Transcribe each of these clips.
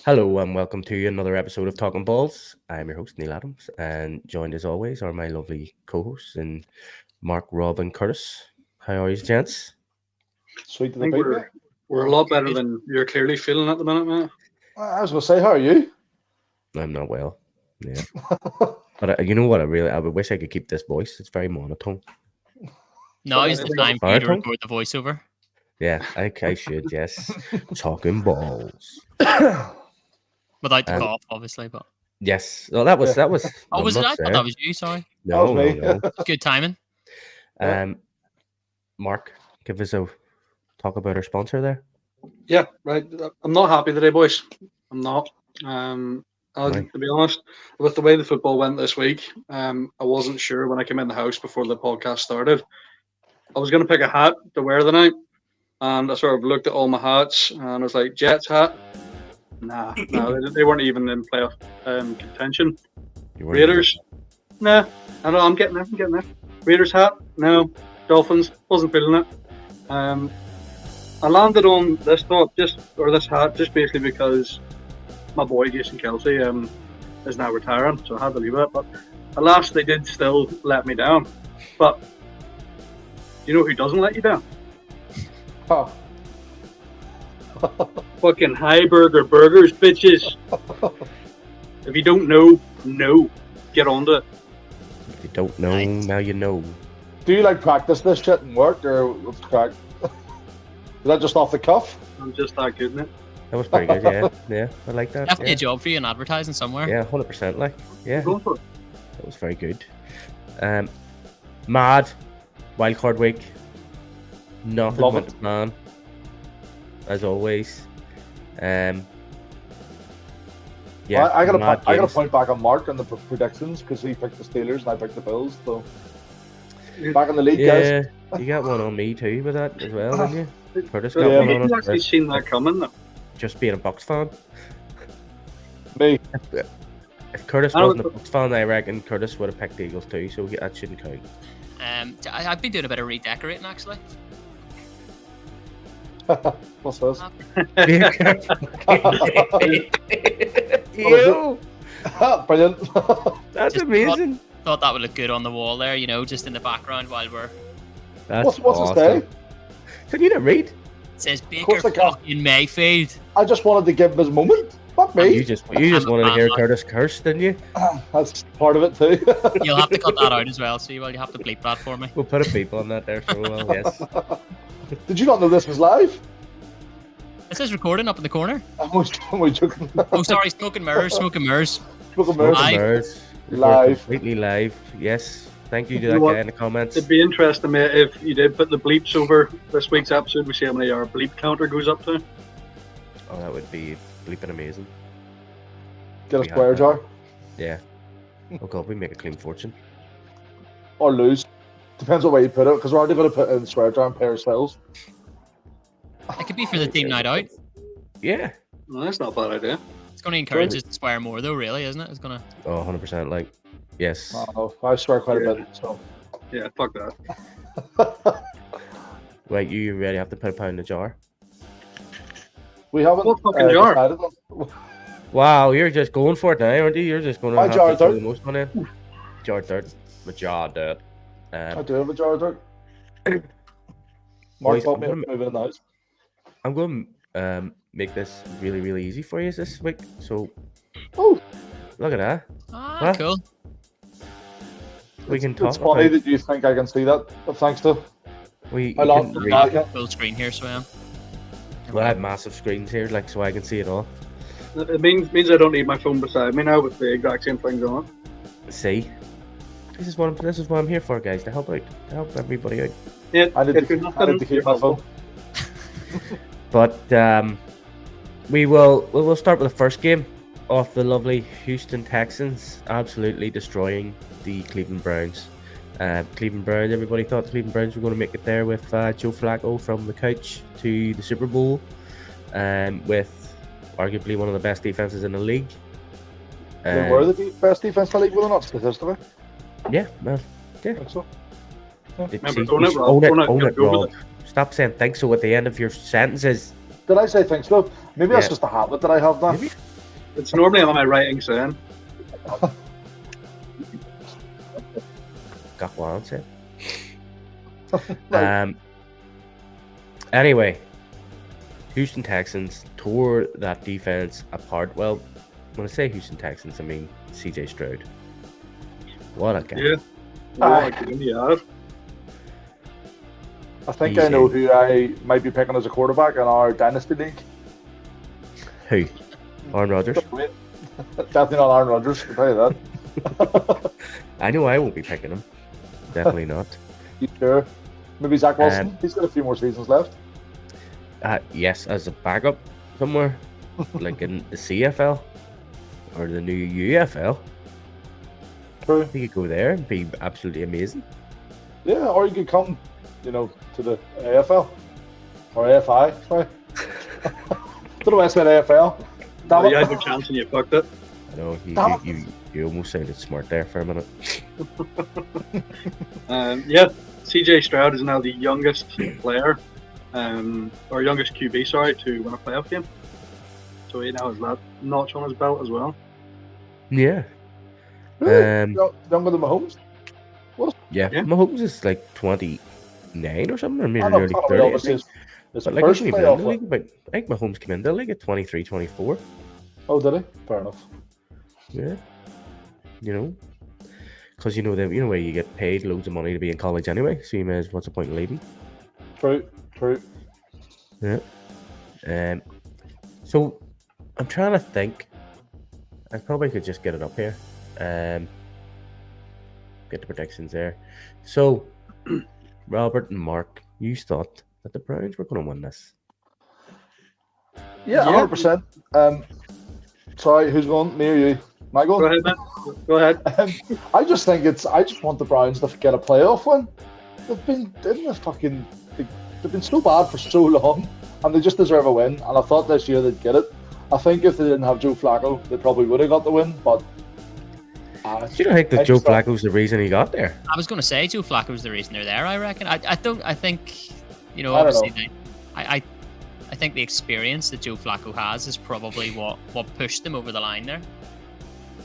Hello and welcome to another episode of Talkin Balls. I'm your host Neil Adams, and joined as always are my lovely co-hosts and Mark, Rob, and Curtis. How are you, gents? Sweet to I the think beat, we're mate. we're a lot better than you're clearly feeling at the minute, man. I was going to say, how are you? I'm not well. Yeah, but you know what? I would wish I could keep this voice. It's very monotone. Now is the time for you to Baritone? record the voiceover. Yeah, I should. Yes, Talking Balls. Without the Um, cough, obviously, but... Yes. Well, that was. Oh, was it? not I thought there. that was you, sorry. That was No, me. no, no. Good timing. Mark, give us a talk about our sponsor there. Yeah, right. I'm not happy today, boys. I'm not. Right. To be honest, with the way the football went this week, I wasn't sure when I came in the house before the podcast started. I was going to pick a hat to wear the night, and I sort of looked at all my hats, and I was like, Jets hat? Nah, they weren't even in playoff contention. You weren't Raiders? Nah, I know, I'm getting there. Raiders hat? No. Dolphins? Wasn't feeling it. I landed on this this hat just basically because my boy Jason Kelsey is now retiring, so I had to leave it. But alas, they did still let me down. But you know who doesn't let you down? Oh. Fucking High Burger Burgers, bitches. If you don't know, get on to it. If you don't know, Nice. now you know. Do you practice this shit and work, or what's the crack? Is that just off the cuff? I'm just that good, mate. That was pretty good. Yeah, yeah, I like that. Definitely Yeah. a job for you in advertising somewhere. Yeah, 100%. Like, yeah, Go for it. that was very good. Mad wildcard week. Nothing Love went it. to plan, as always. Yeah, I got mad to games. point back on Mark on the predictions because he picked the Steelers and I picked the Bills. So back in the league, guys. Yeah, you got one on me too with that as well, didn't you? Curtis got Yeah, one you've on actually us. seen that coming, though. Just being a Bucks fan. Me. If Curtis I don't- wasn't a Bucks fan, I reckon Curtis would have picked the Eagles too. So that shouldn't count. I've been doing a bit of redecorating, actually. What's this? Ew, Brilliant. that's Just amazing. Thought that would look good on the wall there, just in the background while we're... That's what's awesome. it say? Can you not read? It says course Baker I can. fucking Mayfield. I just wanted to give him his moment. Fuck You me. just I'm a wanted to fan, hear like. Curtis curse, didn't you? That's part of it too. You'll have to cut that out as well, so you have to bleep that for me. We'll put a beep on that there for a while. Yes. Did you not know this was live? It says recording up in the corner. I'm only joking. Oh, sorry, smoke and mirrors. Look at Smoke Merv. Live. and mirrors. We're Live. completely live. Yes. Thank you to You that know guy what? in the comments. It'd be interesting, mate, if you did put the bleeps over this week's episode. We see how many our bleep counter goes up to. Oh, that would be bleeping amazing. Get a We have square that. jar Yeah. Oh god, we make a clean fortune. or lose. Depends what way you put it, because we're already going to put it in the square jar and pay ourselves. It could be for the team night out. Yeah. Well, that's not a bad idea. It's going to encourage us to swear more, though, really, isn't it? It's going to... Oh, 100%. Like, yes. I swear quite a Yeah. bit. So Yeah, fuck that. Wait, you really have to put a pound in the jar? we haven't What fucking jar? decided on- Wow, you're just going for it now, aren't you? You're just going to My have jar to throw dirt. the most on in. Jar dirt. My jar dirt. I do have a jar of dirt. Mark Boys, told me I'm to move it in the house. I'm going to make this really, really easy for you this week. So, Oh, look at that. Ah, Huh? cool. We can it's talk funny about that you think I can see that, but thanks to we I you love can the read- back. Full screen here, so I am. Well, I have massive screens here, like, so I can see it all. It means I don't need my phone beside me now with the exact same things on it. See, this is what I'm here for, guys, to help out, to help everybody out. Yeah, I need if to, you're I need nothing, to you're keep my phone. helpful. But we'll start with the first game of the lovely Houston Texans absolutely destroying the Cleveland Browns. Cleveland Browns, everybody thought the Cleveland Browns were going to make it there with Joe Flacco from the couch to the Super Bowl, with arguably one of the best defenses in the league. They were the best defense in the league, were they not, statistically? Yeah, well, yeah. I think so. Remember, own it, Rob. Own it, Go Rob. with it. Stop saying think so at the end of your sentences. Did I say think so? Maybe that's Yeah. just a habit that I have now. Maybe. It's normally on my writing saying. Got what I'm saying. Right. Anyway, Houston Texans tore that defense apart. Well, when I say Houston Texans, I mean CJ Stroud. What a guy. Yeah. Aye. Yeah. I think He's I know in. who I might be picking as a quarterback in our Dynasty League. Who? Aaron Rodgers? Definitely not Aaron Rodgers, I'll tell you that. I know I won't be picking him. Definitely not. You sure? Maybe Zach Wilson. He's got a few more seasons left. Yes, as a backup somewhere, like in the CFL or the new UFL. True. He could go there and be absolutely amazing. Yeah, or you could come, to the AFL or AFI. Sorry. Don't know why I said AFL. Damn You it. had your chance and you fucked it. I know Damn it. you almost sounded smart there for a minute. Yeah, CJ Stroud is now the youngest player, or youngest QB, sorry, to win a playoff game. So he now has that notch on his belt as well. Yeah. Really? Younger than Mahomes? Yeah. Yeah. Mahomes is like 29 or something, or maybe I know, early probably 30. I obviously think. his But like, first he came into playoff the win. league, but I think Mahomes came into the league at 23, 24. Oh, did he? Fair enough. Yeah. Because where you get paid loads of money to be in college anyway, so you may as what's the point in leaving? True. Yeah. So I'm trying to think. I probably could just get it up here. Get the predictions there. So Robert and Mark, you thought that the Browns were going to win this. Yeah, Yeah. 100%. Sorry, who's going? Me or you? Am I Go going? ahead, man. Go ahead. I just want the Browns to get a playoff win. They've been so bad for so long, and they just deserve a win. And I thought this year they'd get it. I think if they didn't have Joe Flacco, they probably would have got the win. But Do you think that Joe Flacco's the reason he got there? I was going to say Joe Flacco's the reason they're there. I reckon. I think I don't obviously I think the experience that Joe Flacco has is probably what pushed them over the line there.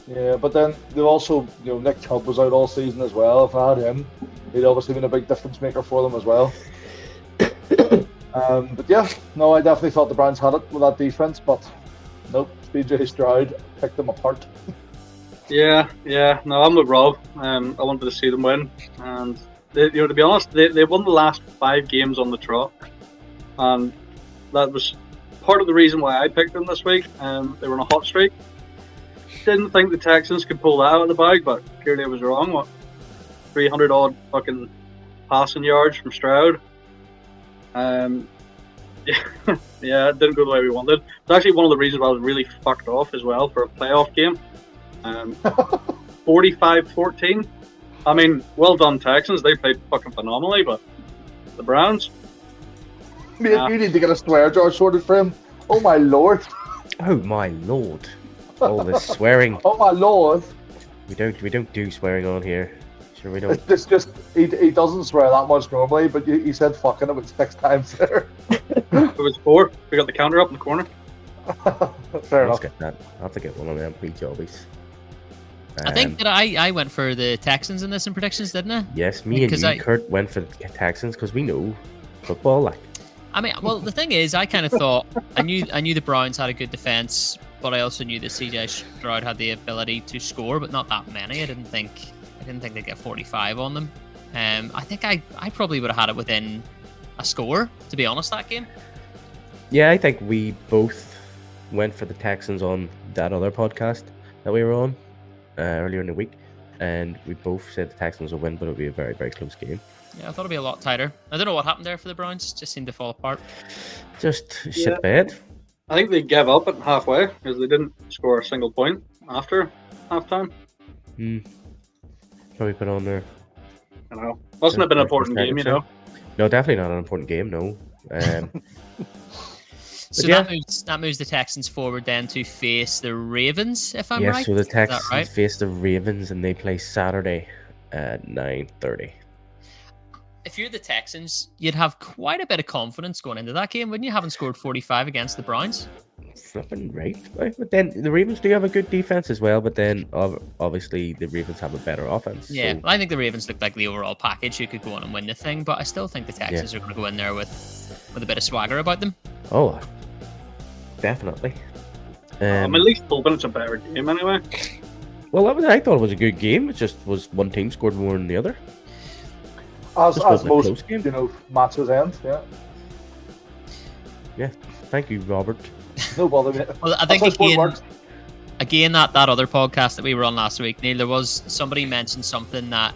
Yeah, but then they've also, Nick Chubb was out all season as well. If I had him, he'd obviously been a big difference maker for them as well. But yeah, no, I definitely thought the Browns had it with that defense, but nope, BJ Stroud picked them apart. Yeah. No, I'm with Rob. I wanted to see them win, and to be honest, they won the last 5 games on the trot, and that was part of the reason why I picked them this week. They were on a hot streak. Didn't think the Texans could pull that out of the bag, but clearly I was wrong. What, 300 odd fucking passing yards from Stroud. Yeah, it didn't go the way we wanted. It's actually one of the reasons why I was really fucked off as well for a playoff game. 45-14. I mean, well done Texans. They played fucking phenomenally, but the Browns. Mate, you need to get a swear jar sorted for him. Oh my lord. Oh my lord! All this swearing. Oh my lord. We don't do swearing on here. Sure we don't. It's just he doesn't swear that much normally, but he said fucking about 6 times there. It was 4. We got the counter up in the corner. Fair Let's enough. get that. I'll have to get one of them wee jobbies. I think that I went for the Texans in this in predictions, didn't I? Yes, me and 'Cause you, I- Kurt, went for the Texans because we know football. Like, I mean, well, the thing is, I kind of thought I knew the Browns had a good defense, but I also knew that CJ Stroud had the ability to score, but not that many. I didn't think they'd get 45 on them. I think I probably would have had it within a score, to be honest, that game. yeah, I think we both went for the Texans on that other podcast that we were on earlier in the week, and we both said the Texans will win, but it'll be a very, very close game. Yeah, I thought it'd be a lot tighter. I don't know what happened there for the Browns; just seemed to fall apart. Just shit Yeah. the bed. I think they gave up at halfway because they didn't score a single point after halftime. Probably put on there. You know, mustn't have been an important game, you know. No, definitely not an important game. No. So yeah. that moves the Texans forward then to face the Ravens, if I'm Yes, right. so the Is that Texans right? face the Ravens, and they play Saturday at 9:30. if you're the Texans, you'd have quite a bit of confidence going into that game, wouldn't you? Having scored 45 against the Browns. Flipping right. But then the Ravens do have a good defense as well. But then obviously the Ravens have a better offense. Yeah, So, I think the Ravens look like the overall package who could go on and win the thing, but I still think the Texans are going to go in there with a bit of swagger about them. oh, definitely. I'm at least hoping it's a better game anyway. Well, I thought it was a good game. It just was one team scored more than the other. As This wasn't a most, close game. matches end. Yeah. Thank you, Robert. No bother, mate. Well, I That's think how sport works. again that other podcast that we were on last week, Neil, there was somebody mentioned something that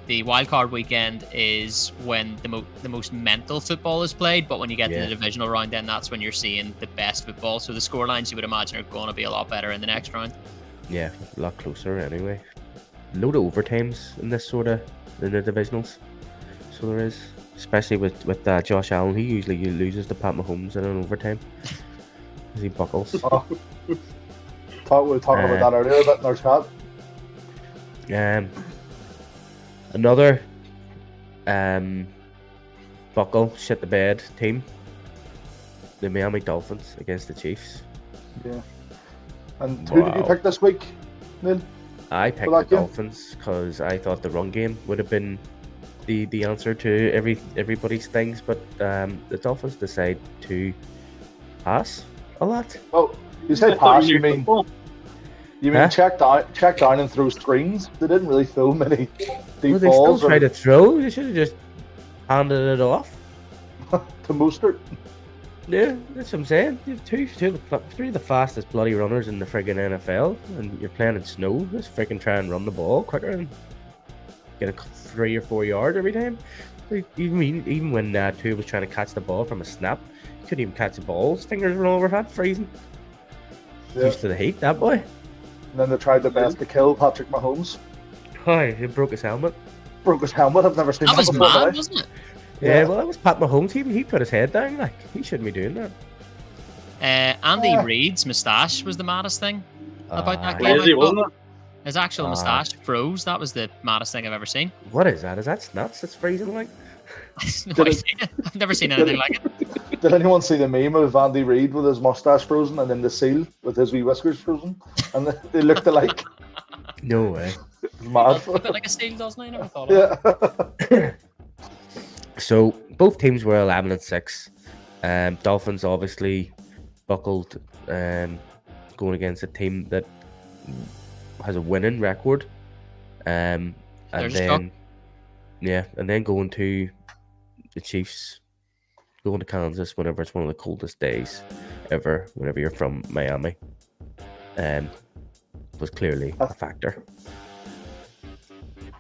the wildcard weekend is when the most mental football is played, but when you get to the divisional round, then that's when you're seeing the best football. So the scorelines you would imagine are going to be a lot better in the next round. Yeah, a lot closer anyway. Load of overtimes in this in the divisionals. So there is, especially with Josh Allen. He usually loses to Pat Mahomes in an overtime as he buckles. We were talking about that earlier, but in our chat. Another buckle shit the bed team, the Miami Dolphins against the Chiefs. Yeah. And who did you pick this week, Neil? I picked the Dolphins because I thought the run game would have been the answer to everybody's things, but the Dolphins decide to pass a lot. Oh, you say pass, you mean check down and throw screens? They didn't really throw many deep They balls. still tried to throw. They should have just handed it off to Mostert. Yeah, that's what I'm saying. You have three of the fastest bloody runners in the friggin' NFL, and you're playing in snow. Just freaking try and run the ball quicker and get a 3 or 4 yards every time. Even when Tua was trying to catch the ball from a snap, he couldn't even catch the ball. His fingers were all over that, freezing. Yeah. Used to the heat, that boy. And then they tried their best to kill Patrick Mahomes. Hi, he broke his helmet. I've never seen that was before. mad, wasn't it? Yeah, well, that was Pat Mahomes. He put his head down. Like, he shouldn't be doing that. Andy Reid's moustache was the maddest thing about that game. Crazy, wasn't it? His actual moustache froze. That was the maddest thing I've ever seen. What is that? Is that nuts? It's freezing like? No idea. I've never seen anything like it. Did anyone see the meme of Andy Reid with his mustache frozen and then the seal with his wee whiskers frozen? And they looked alike. No way. It was mad. A bit like a seal, doesn't it? I never thought of it. Yeah. So both teams were 11-6. Dolphins obviously buckled, going against a team that has a winning record, and then going to the Chiefs, going to Kansas whenever it's one of the coldest days ever. Whenever you're from Miami, was clearly a factor.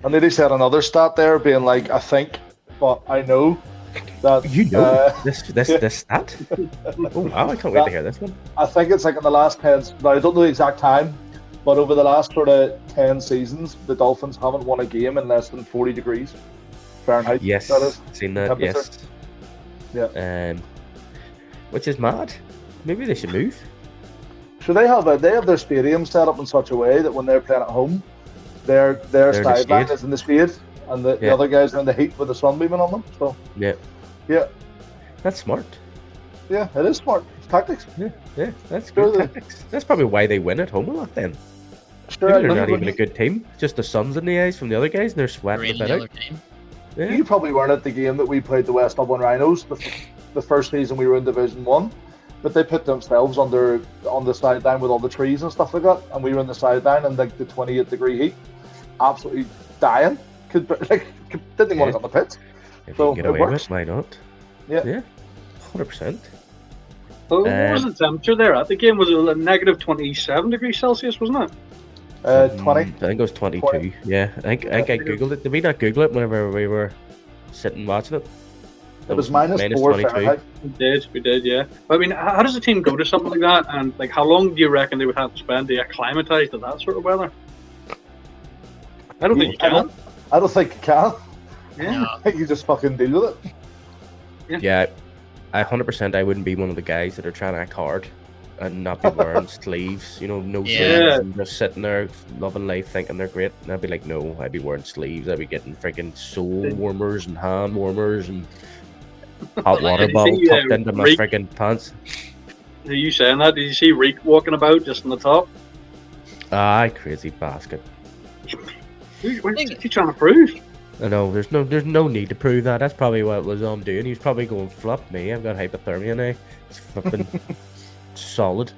And then he said another stat there, being like, I think, but I know that this stat. Oh wow! I can't wait to hear this one. I think it's like in the last 10. Now I don't know the exact time, but over the last sort of 10 seasons, the Dolphins haven't won a game in less than 40 degrees Fahrenheit. Yes, that is seen that. Yes. Yeah. Which is mad. Maybe they should move. So they have their stadium set up in such a way that when they're playing at home, their sideline is in the shade, and the other guys are in the heat with the sun beaming on them. So yeah, that's smart. Yeah, it is smart. It's tactics. Yeah, that's good tactics. That's probably why they win at home a lot then. Sure, they're not even a good team. Just the sun's in the eyes from the other guys, and they're sweating a bit out. Yeah. You probably weren't at the game that we played the West Dublin Rhinos the first season we were in Division 1, but they put themselves on the sideline with all the trees and stuff like that, and we were in the sideline in like the 28-degree heat, absolutely dying. Didn't even want to go on the pitch. If so you can get away with it, why not? Yeah, 100%. What was the temperature there at the game? Was it a negative 27 degrees Celsius, wasn't it? 20. I think it was 22. 20. Yeah, I think I googled it. Did we not Google it whenever we were sitting watching it? It was minus 4 Fahrenheit. We did, yeah. But I mean, how does a team go to something like that? And like, how long do you reckon they would have to spend to acclimatise to that sort of weather? I don't think you can. I don't think you can. Yeah. I think you just fucking deal with it. Yeah, I 100%. I wouldn't be one of the guys that are trying to act hard and not be wearing sleeves, no sleeves, Yeah. and just sitting there loving life, thinking they're great. And I'd be like, no, I'd be wearing sleeves. I'd be getting freaking soul warmers and hand warmers and hot water Did you bottle see, tucked into my Reek? freaking pants. Are you saying that? Did you see Reek walking about just on the top? Aye, crazy basket. What's he trying to prove? I know there's no need to prove that. That's probably what was on doing. He's probably going, flop me. I've got hypothermia now. It's fucking solid.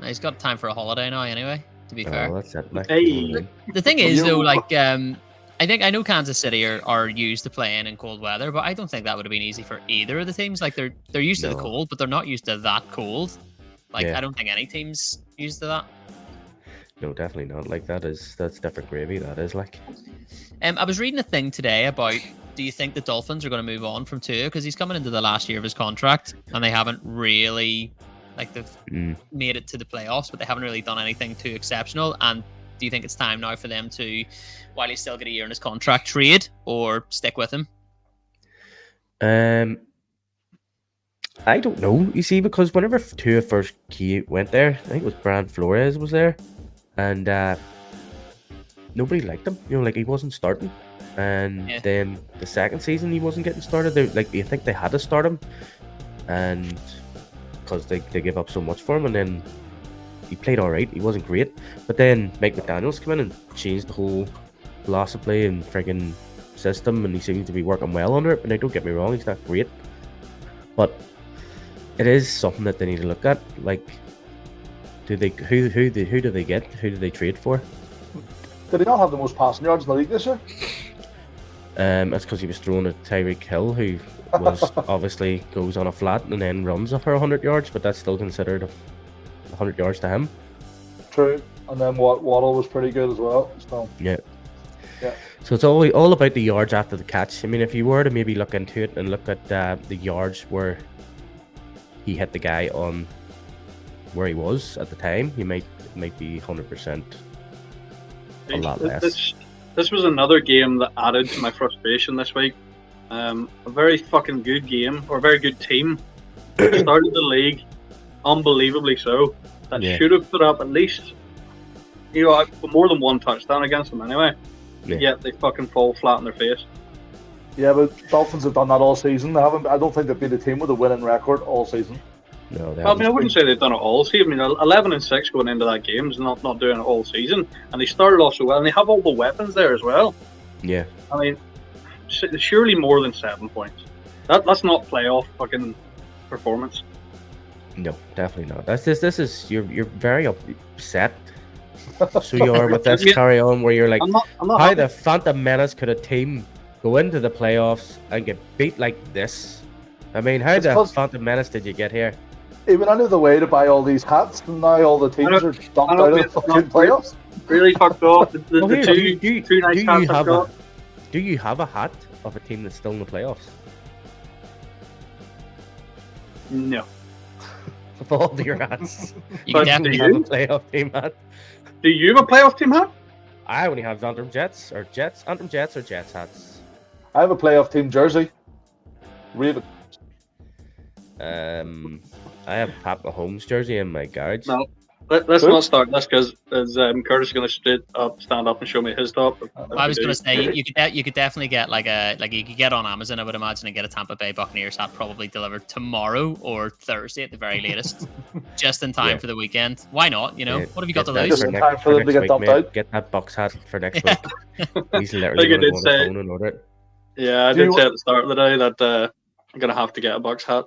He's got time for a holiday now, anyway. To be Oh, fair, that's it. Like, Hey. the thing is You- though, like I know Kansas City are used to playing in cold weather, but I don't think that would have been easy for either of the teams. Like they're used to the No. cold, but they're not used to that cold. Like Yeah. I don't think any team's used to that. no, definitely not. Like that's different gravy. That is like. I was reading a thing today about, do you think the Dolphins are going to move on from Tua because he's coming into the last year of his contract and they haven't really, like they've made it to the playoffs, but they haven't really done anything too exceptional. And do you think it's time now for them to, while he's still got a year in his contract, trade or stick with him? I don't know. You see, because whenever Tua first went there, I think it was Brian Flores was there, and nobody liked him. Like he wasn't starting, and Yeah. then the second season he wasn't getting started. I think they had to start him, and because they give up so much for him, and then he played all right. He wasn't great, but then Mike McDaniel's come in and changed the whole philosophy and friggin' system, and he seems to be working well under it. But now, don't get me wrong, he's not great, but it is something that they need to look at. Like, who do they get? Who do they trade for? Did he not have the most passing yards in the league this year? That's because he was throwing at Tyreek Hill, who was obviously goes on a flat and then runs for 100 yards, but that's still considered 100 yards to him. True. And then Waddle was pretty good as well. So Yeah. Yeah. So it's all about the yards after the catch. I mean, if you were to maybe look into it and look at the yards where he hit the guy on where he was at the time, he might be 100% a lot less. This was another game that added to my frustration this week. A very fucking good game, or a very good team. Started the league unbelievably so. That Yeah. should have put up at least, more than one touchdown against them anyway. Yeah. Yet they fucking fall flat on their face. yeah, but Dolphins have done that all season. They haven't. I don't think they've been a team with a winning record all season. No, they Well, I mean, I haven't. wouldn't say they've done it all season. I mean, 11-6 going into that game is not doing it all season, and they started off so well, and they have all the weapons there as well. Yeah. I mean, surely more than 7 points. That's not playoff fucking performance. No, definitely not. This is you're very upset. So you are with this Yeah. carry on where you're like, I'm not how happy. the Phantom Menace could a team go into the playoffs and get beat like this? I mean, how It's the 'cause- Phantom Menace did you get here? He went out of the way to buy all these hats, and now all the teams are dumped I out know, of the it's fucking not great. playoffs. Really fucked off. The Well, here, two nice hats I've got. do you have a hat of a team that's still in the playoffs? No. Of all your hats, You But can do definitely have you? a playoff team hat. Do you have a playoff team hat? I only have Antrim Jets or Jets hats. I have a playoff team jersey. Raven. I have Pat Mahomes jersey in my garage. No. Let's Who? not start this because Curtis is going to stand up and show me his top. I was going to say you could definitely get you could get on Amazon, I would imagine, and get a Tampa Bay Buccaneers hat probably delivered tomorrow or Thursday at the very latest, just in time Yeah. for the weekend. Why not? Yeah, What have you got to get that lose? Just for in next- time for them to next get week, dumped mate. out. Get that box hat for next Yeah. week. He's literally Like I going to did go on say- the phone and order it. Yeah, I Do did you- say at the start of the day that I'm going to have to get a Bucks hat.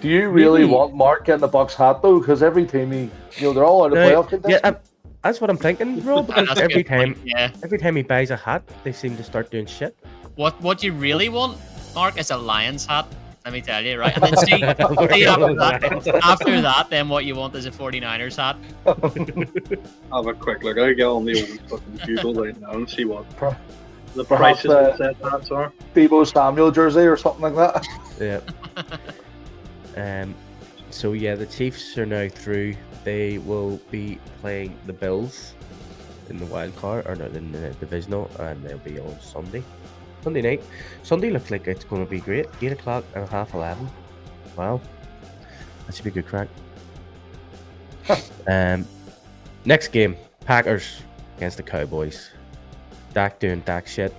Do you really Really? want Mark getting the Bucks hat though? Because every team, they're all out of No, playoff contention. Yeah, that's what I'm thinking, bro. Because That's a every good point, time, yeah. every time he buys a hat, they seem to start doing shit. What you really want, Mark, is a Lions hat. Let me tell you, right? And then see We're after going that, Lions. after that, then what you want is a 49ers hat. I'll have a quick look. I'll get on the old fucking Google right now and see what Per- the perhaps, prices of set hats are. Debo Samuel jersey or something like that. Yeah. So yeah, the Chiefs are now through. They will be playing the Bills in the wild card, or not in the divisional, and they'll be on Sunday night. Sunday looks like it's going to be great. 8 o'clock and 11:30. Wow, that should be good crack. Next game, Packers against the Cowboys. Dak doing Dak shit.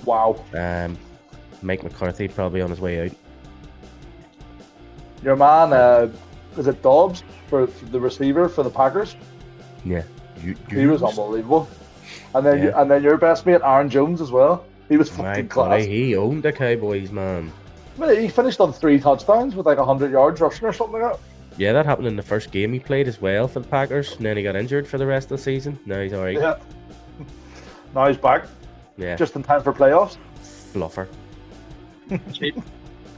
Wow. Mike McCarthy probably on his way out. Your man, is it Dobbs for the receiver for the Packers? Yeah. He was unbelievable. And then your best mate, Aaron Jones, as well. He was My fucking God, class. he owned the Cowboys, man. He finished on 3 touchdowns with like 100 yards rushing or something like that. Yeah, that happened in the first game he played as well for the Packers. And then he got injured for the rest of the season. Now he's alright. Yeah. Now he's back. Yeah. Just in time for playoffs. Fluffer.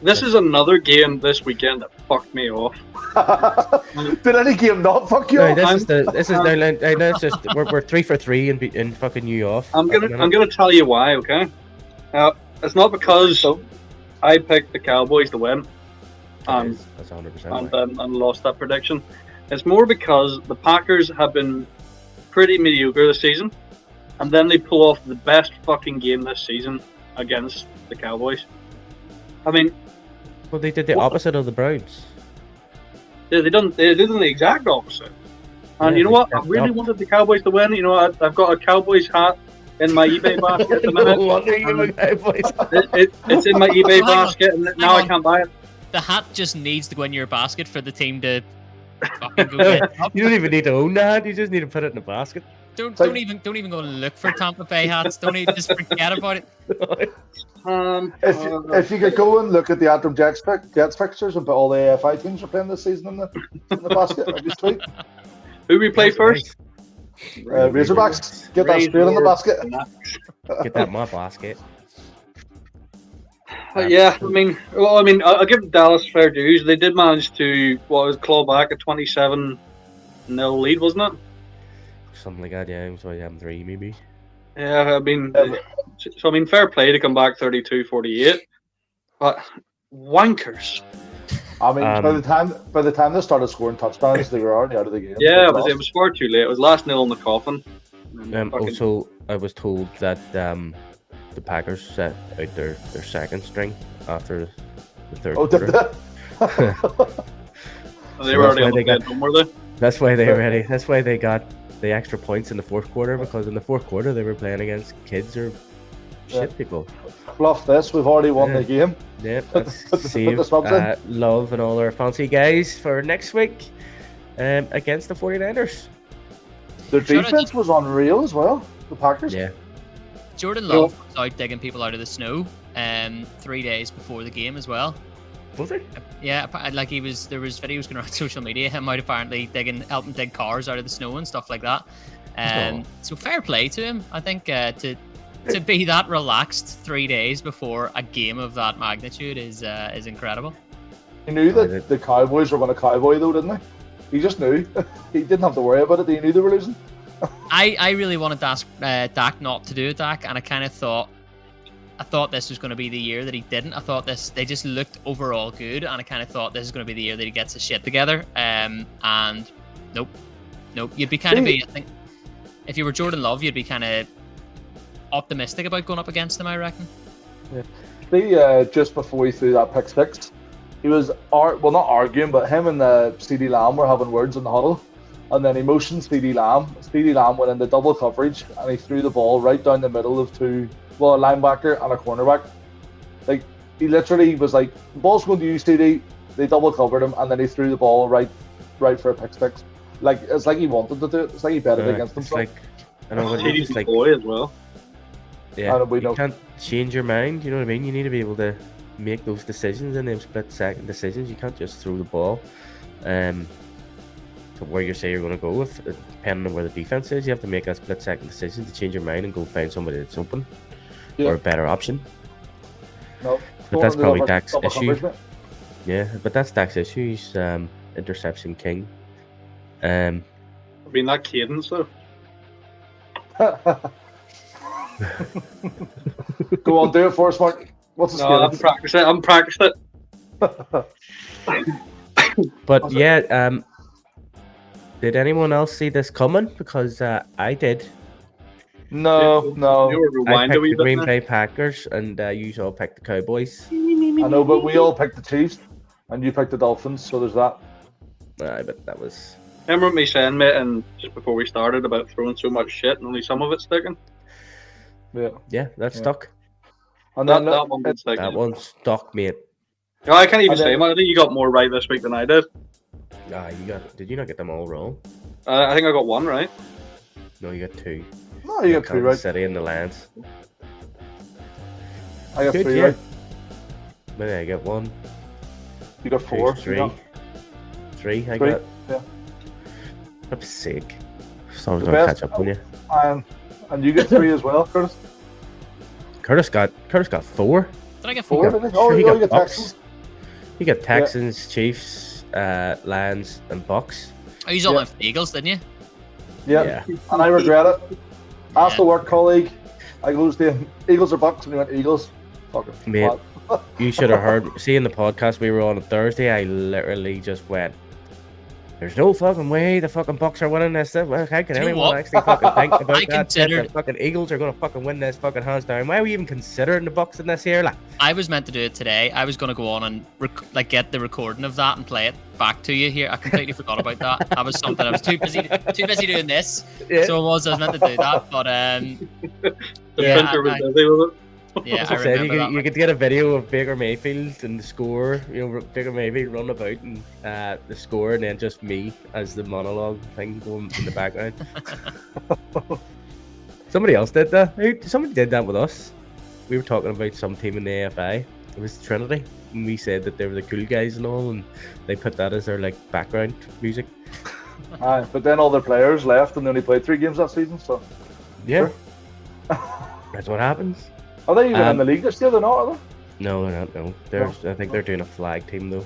This is another game this weekend that fucked me off. Did any game not fuck you No, off? this is now just we're 3 for 3 in fucking you off. I'm gonna tell you why, okay? It's not because I picked the Cowboys to win That's 100% and lost that prediction. It's more because the Packers have been pretty mediocre this season, and then they pull off the best fucking game this season against the Cowboys. I mean, well, they did the opposite of the Browns. they did the exact opposite. And Yeah, you know what? they I stepped really up. wanted the Cowboys to win. You know, I've got a Cowboys hat in my eBay basket at the minute. No wonder you were Cowboys. It's in my eBay Hang on. basket, and now I on. can't buy it. The hat just needs to go in your basket for the team to fucking go get it up. You don't even need to own the hat. You just need to put it in the basket. Don't like- don't even go and look for Tampa Bay hats. Don't even just forget about it. If you could go and look at the Antrim Jets fixtures and put all the AFI teams are playing this season in the basket, that'd be sweet. Who we play first? Razorbacks, get that straight in the basket. Get that in my basket. Yeah, I mean, I'll give Dallas fair dues. They did manage to claw back a 27-0 lead, wasn't it? Something like that, yeah. So I have 3 maybe. Yeah, I mean, fair play to come back 32-48, but wankers. I mean, by the time they started scoring touchdowns, they were already out of the game. Yeah, it was far too late. It was last nail in the coffin. Also, I was told that the Packers set out their second string after the third Oh, quarter. did they? They were already on the bed, were they? That's why they ready. That's why they got the extra points in the fourth quarter, because in the fourth quarter they were playing against kids or shit people. Fluff this, we've already won the game. Yep, let's Put save the subs in. Love and all our fancy guys for next week against the 49ers. Their defense was unreal as well, the Packers. Yeah. Jordan Love was out digging people out of the snow 3 days before the game as well. Was it? Yeah, like there was videos going around social media, him out apparently helping dig cars out of the snow and stuff like that. So fair play to him. I think to be that relaxed 3 days before a game of that magnitude is incredible. He knew that the Cowboys were going to cowboy though, didn't he? He just knew. He didn't have to worry about it. He knew they were losing. I really wanted to ask Dak not to do it, Dak, and I thought this was going to be the year that he didn't. I thought they just looked overall good, and I kind of thought this is going to be the year that he gets his shit together. And nope. You'd be I think, if you were Jordan Love, you'd be kind of optimistic about going up against him, I reckon. Yeah. See, just before he threw that pick six, he was not arguing, but him and CD Lamb were having words in the huddle, and then he motioned CD Lamb. CD Lamb went into double coverage, and he threw the ball right down the middle of a linebacker and a cornerback. Like, he literally was like, the ball's going to you, CD. They double covered him, and then he threw the ball right for a pick six. Like, it's like he wanted to do it. It's like he bet it against himself. Like, I know, CD's it's like, boy as well. yeah, we you know. can't change your mind. You know what I mean? You need to be able to make those decisions and them split-second decisions. You can't just throw the ball to where you say you're going to go. If depending on where the defense is, you have to make a split-second decision to change your mind and go find somebody that's open or a better option. No, But that's probably Dak's double issue. coverage, Yeah, but that's Dak's issue. He's interception king. I mean, that cadence though. Go on, do it for us, Mark. What's the No, I'm practiced it. But yeah, did anyone else see this coming? Because I did. No. You were I rewind a picked wee the bit. Green there. Bay Packers, and you all picked the Cowboys. I know, but we all picked the Chiefs, and you picked the Dolphins, so there's that. But that was Remember me saying, mate, and just before we started about throwing so much shit and only some of it sticking? Yeah, that's stuck. And That then one did stick. That one's stuck, mate. Yeah, I can't even And then- say, man. I think you got more right this week than I did. Did you not get them all wrong? I think I got one right. No, you got 2. no, you got 3 Kansas right. City and the Lions. I got Good 3 year. right. Maybe I get 1. You got 4. 3. You got 3 I 3. got. Yeah. I'm sick. So I was The gonna best- catch up on you. And you get 3 as well, Curtis. Curtis got 4. Did I get 4, four? didn't you? Oh, Sure, you you got got Bucks. Texans. You got Texans, Chiefs, Lions, and Bucks. Oh, you all Yeah. went for the Eagles, didn't you? Yeah. And I regret it. Asked Yeah. a work colleague, I lose the Eagles or Bucks, and he went Eagles. Fucking Mate. twat. You should have heard. See, in the podcast we were on Thursday, I literally just went, "There's no fucking way the fucking Bucks are winning this. How can Do you know anyone what? actually fucking think about I that? Shit, considered- the fucking Eagles are gonna fucking win this fucking hands down. Why are we even considering the Bucks in this here? Like, I was meant to do it today. I was going to go on and get the recording of that and play it back to you here. I completely forgot about that. That was something I was too busy doing this. yeah. So I was meant to do that, but The Yeah, printer was I- busy with it. yeah, As I I said, remember that. you could get a video of Baker Mayfield and the score. You know, Baker Mayfield run about and the score, and then just me as the monologue thing going in the background. Somebody else did that. Somebody did that with us. We were talking about some team in the AFI. It was Trinity, and we said that they were the cool guys and all, and they put that as their like background music. Aye, but then all their players left and they only played 3 games that season, so. Yeah, that's what happens. Are they even in Um, the league this year? They're not, are they? No, they're not. No, I think they're doing a flag team though.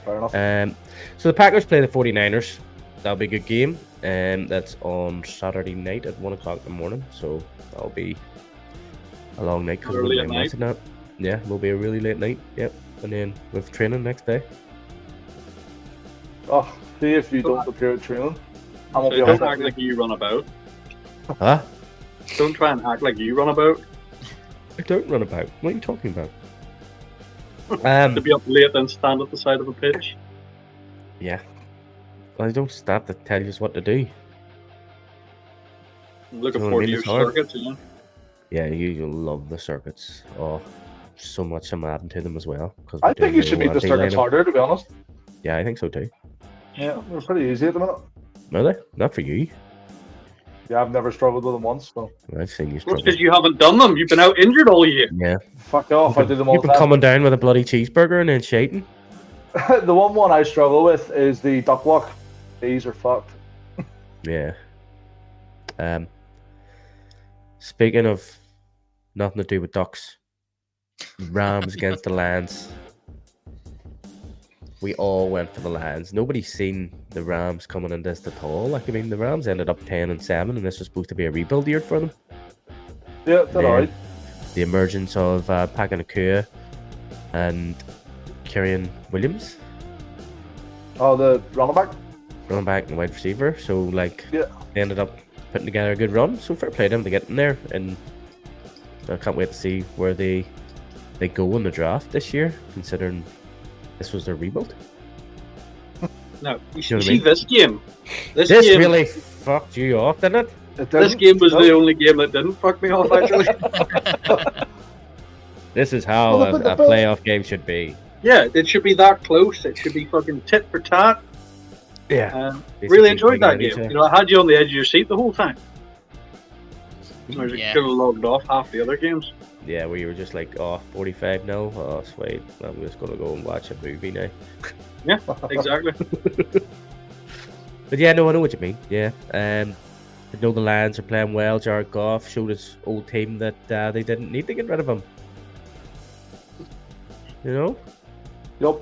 Fair enough. So the Packers play the 49ers. That'll be a good game. That's on Saturday night at 1 o'clock in the morning. So that'll be a long night. Early at night. Yeah, will be a really late night. Yep. And then with training next day. Oh, see if you don't appear at training. I won't So be don't on act like you run about. Huh? Don't try and act like you run about. I don't run about. What are you talking about? To be up late and stand at the side of a pitch. Yeah. I don't stop to tell you what to do. I'm looking You know what I forward to mean? your It's hard. circuits, you know. Yeah, you'll love the circuits. Oh, so much I'm adding to them as well. Cause I we're think doing you should make the circuits lineup. harder, to be honest. Yeah, I think so too. Yeah, they're pretty easy at the minute. Are they? Not for you. Yeah, I've never struggled with them once, so. I've seen you It's struggle. because you haven't done them. You've been out injured all year. Yeah. Fuck off, I do them all You've the been time. coming down with a bloody cheeseburger and then shating. The one I struggle with is the duck walk. These are fucked. Yeah. Speaking of nothing to do with ducks, Rams against the Lions. We all went for the Lions. Nobody's seen the Rams coming in this at all. Like, I mean, the Rams ended up 10-7, and this was supposed to be a rebuild year for them. Yeah, they're Yeah. alright. The emergence of Pagan Akua and Kieran Williams, Oh, the running back? running back and wide receiver. So, like, Yeah. they ended up putting together a good run. So, fair play to them to get in there. And I can't wait to see where they go in the draft this year, considering this was their rebuild. No, you You know what I see mean? this game. This This game, really fucked you off, didn't it? It this didn't. game was No. the only game that didn't fuck me off. Actually, This is how Well, a playoff game should be. yeah, it should be that close. It should be fucking tit for tat. Yeah. Really enjoyed that game. You know, I had you on the edge of your seat the whole time. I Yeah. could have logged off half the other games. Yeah, where you were just like, oh, 45-0. Oh, sweet. I'm just going to go and watch a movie now. Yeah, exactly. But yeah, no, I know what you mean. Yeah. I know the Lions are playing well. Jared Goff showed his old team that they didn't need to get rid of him. You know? Yup.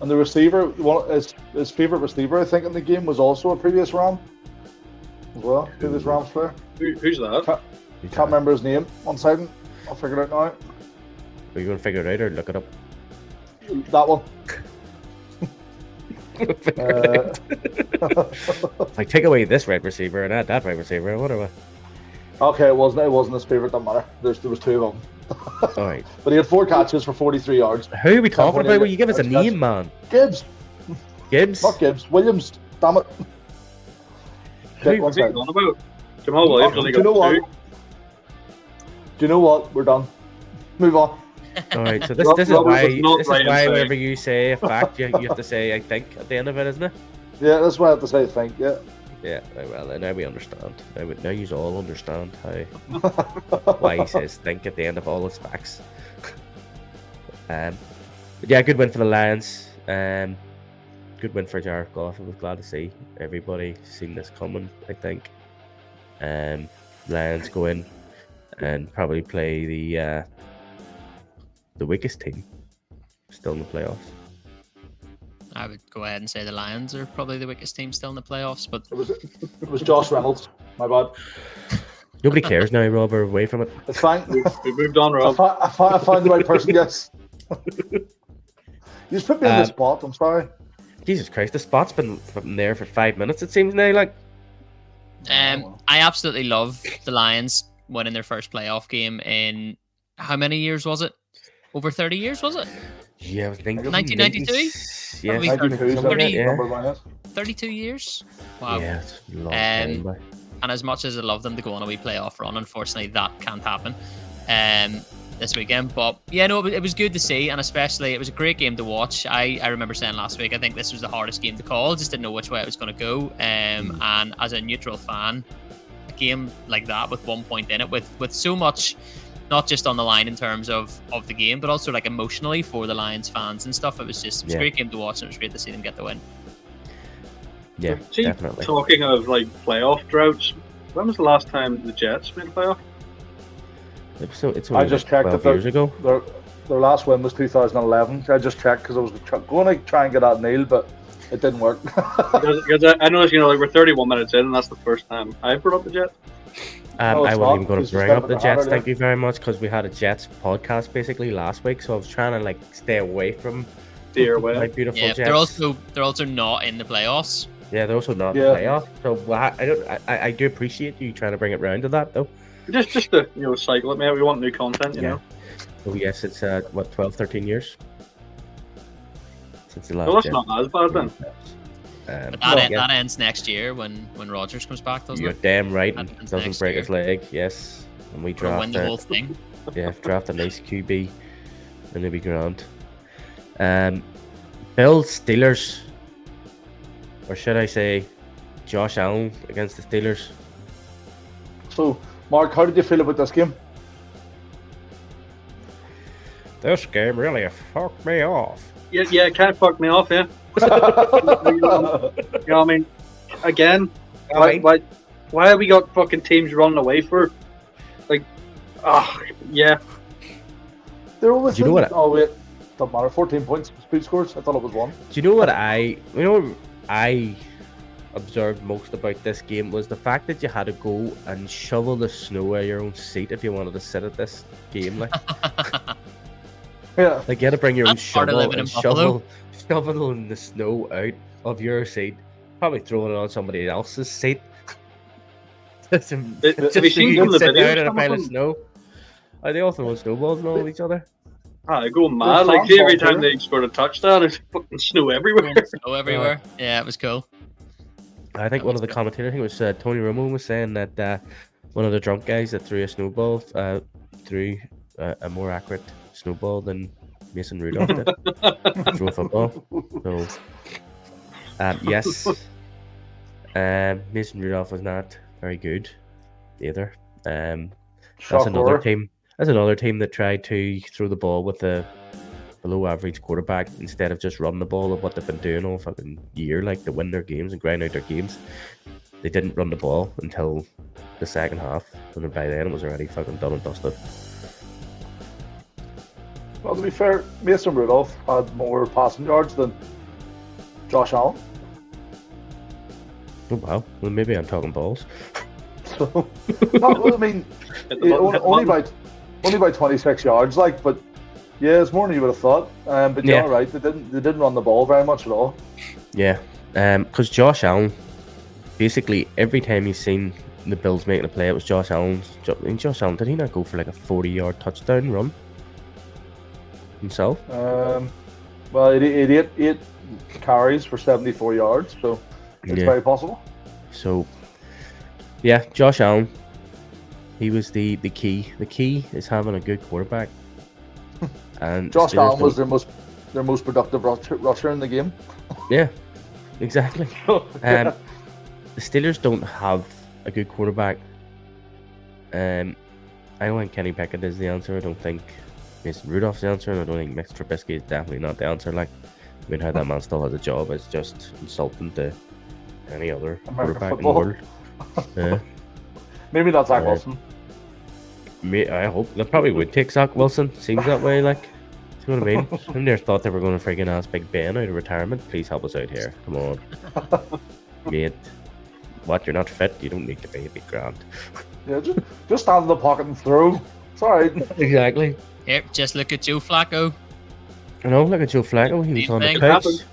And the receiver, his favourite receiver, I think, in the game was also a previous Ram. As well, previous Rams player. Who's that? Can't remember his name. One second. I'll figure it out now. Are you going to figure it out or look it up? That one. Like, take away this wide receiver and add that wide receiver, whatever. Okay, it wasn't his favourite, doesn't matter. There was 2 of them. All right. But he had 4 catches for 43 yards. Who are we talking Someone about? in Will you give us a that's- name, man? Gibbs, Gibbs? not Gibbs, Williams. Damn it. Okay, one What's he second. on about? Jamal Williams only Do you know got what? 2. Do you know what? We're done. Move on. All right, so this is Robert why was not this right is why in saying. whenever you say a fact, you have to say I think at the end of it, isn't it? Yeah, that's what I have to say. Think. Yeah. Yeah. Well, now we understand. Now you all understand how why he says think at the end of all his facts. But yeah, good win for the Lions. Good win for Jared Goff. I was glad to see everybody seen this coming. I think. Lions go in and probably play the weakest team still in the playoffs. I would go ahead and say the Lions are probably the weakest team still in the playoffs, but It was Josh Reynolds. My bad. Nobody cares now, Rob. We're away from it. It's fine. We moved on, Rob. I found the right person. Yes. You just put me in the spot. I'm sorry. Jesus Christ, the spot's been there for 5 minutes. It seems now. Like, I absolutely love the Lions winning their first playoff game in how many years was it? Over 30 years, was it? yeah, I was thinking 1992? Yeah, Probably 92 something like that, yeah. number one, yes. 32 years? Wow. Yeah, it's a long time back. And as much as I love them to go on a wee playoff run, unfortunately that can't happen this weekend. But yeah, no, it was good to see, and especially it was a great game to watch. I remember saying last week I think this was the hardest game to call. Just didn't know which way it was going to go. And as a neutral fan, a game like that with 1 point in it, with so much, not just on the line in terms of the game, but also like emotionally for the Lions fans and stuff. It was a great game to watch, and it was great to see them get the win. Yeah, See, definitely. talking of like playoff droughts, when was the last time the Jets made a playoff? It's I only just like checked 12 that years ago. their last win was 2011. I just checked because I was going to try and get that nailed, but it didn't work. Because I noticed, like we're 31 minutes in, and that's the first time I brought up the Jets. No, it's I wasn't not, even going because to you bring said up the about Jets. the Thank you very much, because we had a Jets podcast basically last week, so I was trying to like stay away from Dear my way. beautiful Yeah, Jets. they're also not in the playoffs. Yeah, they're also not in Yeah. the playoff. So I do appreciate you trying to bring it round to that though. Just to cycle it, mate. We want new content, you Yeah. know. So yes, it's 12, 13 years since the last. Well, that's Jets. not as bad then. But no, that ends next year when Rogers comes back, doesn't You're it? damn right, and Happens doesn't next break year. his leg. Yes, and we Or win draft the whole thing. draft a nice QB, and it'll be grand. Bills Steelers, or should I say, Josh Allen against the Steelers. So, Mark, how did you feel about this game? This game really fucked me off. Yeah, it kind of fucked me off, yeah. You know what I mean? Again, why have we got fucking teams running away for? Like, yeah. They're always. Do you know what? Oh wait, doesn't matter. 14 points, speed scores. I thought it was 1. Do you know what I observed most about this game was the fact that you had to go and shovel the snow out of your own seat if you wanted to sit at this game. Like, Yeah. like you had to bring your own That's part of shovel living and in Buffalo. shoveling the snow out of your seat, probably throwing it on somebody else's seat. just Have so you seen you some can of the sit videos, down in a some of pile of them? snow. Are they all throwing snowballs and all at each other? They're going mad. Like, fans every all time through. they scored a touchdown, there's fucking snow everywhere. Snow everywhere. Yeah, it was cool. I think one of the commentators, I think it was Tony Romo, was saying that one of the drunk guys that threw a snowball threw a more accurate snowball than Mason Rudolph did. Throw a football. So, yes, Mason Rudolph was not very good either. That's Shock another horror. team. That's another team that tried to throw the ball with a below average quarterback instead of just running the ball of what they've been doing all fucking year, like to win their games and grind out their games. They didn't run the ball until the second half, and by then it was already fucking done and dusted. Well, to be fair, Mason Rudolph had more passing yards than Josh Allen. Oh wow, well maybe I'm talking balls. So, well, I mean, Hit the button, hit the only button. by 26 yards, like, but yeah, it's more than you would have thought. But Yeah. you're right, they didn't run the ball very much at all. Yeah, because Josh Allen, basically every time he's seen the Bills making a play, it was Josh Allen. Josh Allen, did he not go for like a 40-yard touchdown run himself? Well, it eight carries for 74 yards, so It's Yeah. very possible. So, yeah, Josh Allen. He was the key. The key is having a good quarterback. And Josh Steelers Allen was don't- their most productive rusher in the game. Yeah, exactly. The Steelers don't have a good quarterback. I don't think Kenny Pickett is the answer. I don't think Mason Rudolph's the answer, and I don't think Mitch Trubisky is definitely not the answer. Like, I mean, how that man still has a job is just insulting to any other American quarterback football. in the world. Yeah. Maybe not Zach Uh, Wilson. I hope they probably would take Zach Wilson. Seems that way. Like, do you know what I mean? I never thought they were going to freaking ask Big Ben out of retirement. Please help us out here. Come on, mate. What? You're not fit. You don't need to be a big grand. Yeah, just stand in the pocket and throw. It's alright. Exactly. Here, just look at Joe Flacco. I know. Look at Joe Flacco. He was Same on the thing couch happened.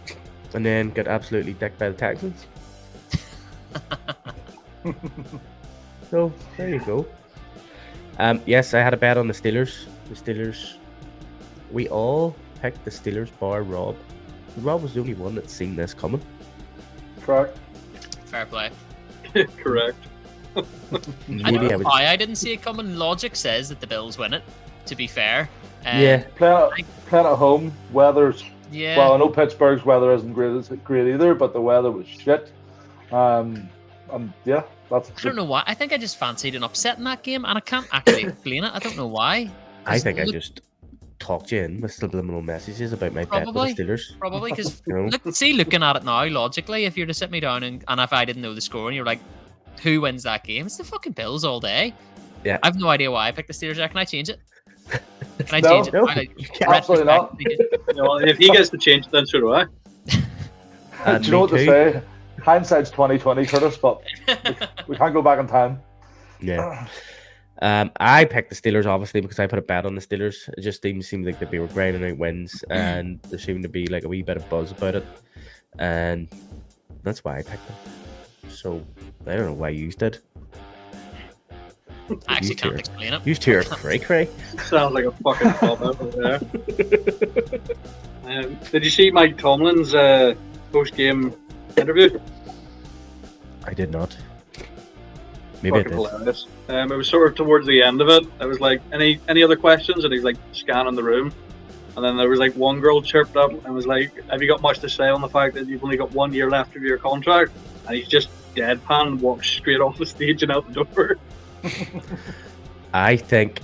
and then got absolutely dicked by the Texans. So there you go. Yes, I had a bet on the Steelers. The Steelers. We all picked the Steelers bar Rob. Rob was the only one that's seen this coming. Correct. Fair play. Correct. I Maybe don't I know was. why I didn't see it coming. Logic says that the Bills win it, to be fair. Yeah. Playing at home, weather's Yeah. well. I know Pittsburgh's weather isn't great either, but the weather was shit. And yeah, that's. I don't know why. I think I just fancied an upset in that game, and I can't actually explain it. I don't know why. I think I Look- just talked you in with subliminal messages about my bet Probably. with the Steelers. Probably because You know? looking at it now, logically, if you're to sit me down and if I didn't know the score and you're like, who wins that game? It's the fucking Bills all day. Yeah. I have no idea why I picked the Steelers. Can I change it? Can I No, change it? no, I- you can't. Absolutely not. You know, if he gets to change it, then so do I. Do you know what to say? Hindsight's 20/20, Curtis, but we can't go back in time. Yeah. I picked the Steelers obviously because I put a bet on the Steelers. It just seemed like they were grinding out wins, and there seemed to be like a wee bit of buzz about it, and that's why I picked them. So I don't know why you did. I actually You can't two- explain it. You two are cray. Sounds like a fucking club over there. Did you see Mike Tomlin's post-game interview? I did not. Maybe I Fucking did. hilarious. It was sort of towards the end of it. I was like, any other questions? And he's like scanning the room. And then there was like one girl chirped up and was like, have you got much to say on the fact that you've only got 1 year left of your contract? And he's just deadpan and walks straight off the stage and out the door. I think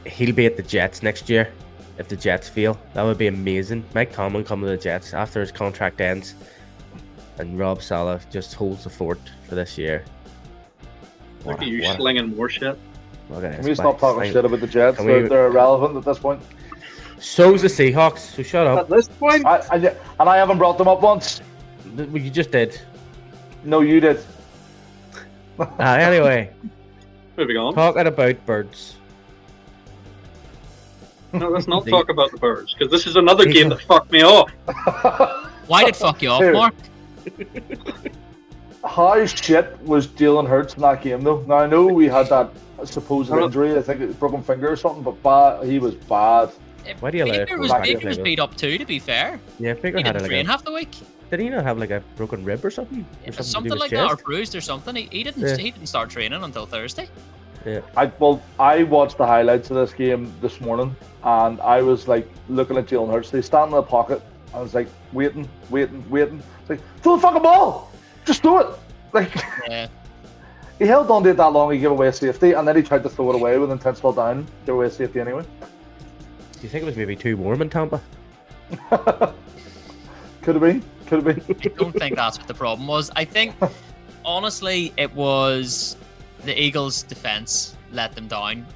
he'll be at the Jets next year. If the Jets fail, that would be amazing. Mike Tomlin come to the Jets after his contract ends, and Rob Saleh just holds the fort for this year. Look at you what a- slinging more shit. look at Can this we stop guy talking slinging- shit about the Jets? Can we- They're irrelevant at this point. So's the Seahawks, so shut At up. this point, And I haven't brought them up once. Well, you just did. No, you did. Anyway, moving on. talking about birds. No, let's not talk about the Birds, because this is another game that fucked me off. Why did fuck you off, Here. Mark? How shit was Jalen Hurts in that game, though? Now, I know we had that supposed I don't- injury. I think it was broken finger or something, but he was bad. Why do you allow Baker it was, to go back Baker to was the beat up too, to be fair. Yeah, Baker He had didn't like train a, half the week. did he not have like a broken rib or something? Or something to do Something with like his that, or chest? bruised or something. He didn't Yeah. he didn't start training until Thursday. I watched the highlights of this game this morning, and I was like looking at Jalen Hurts. They stand in the pocket. I was like waiting. It's like, throw the fucking ball, just do it. Like Yeah. he held on to it that long, he gave away a safety, and then he tried to throw it away with intent still down, give away a safety anyway. Do you think it was maybe too warm in Tampa? Could have been. I don't think that's what the problem was. I think, honestly, it was the Eagles' defense let them down.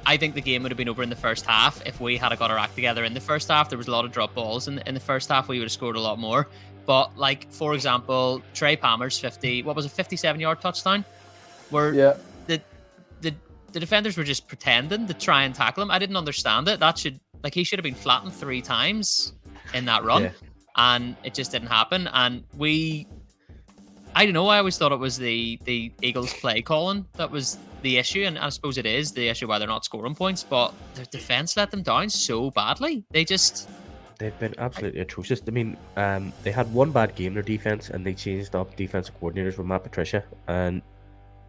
I think the game would have been over in the first half if we had got our act together in the first half. There was a lot of drop balls in the first half. We would have scored a lot more. But, like, for example, Trey Palmer's 57-yard touchdown, where Yeah. the defenders were just pretending to try and tackle him. I didn't understand it. He should have been flattened 3 times in that run. Yeah. And it just didn't happen. And I don't know, I always thought it was the Eagles play calling that was the issue, and I suppose it is the issue why they're not scoring points, but their defense let them down so badly. They just They've been absolutely atrocious. I mean, they had one bad game, their defense, and they changed up defensive coordinators with Matt Patricia, and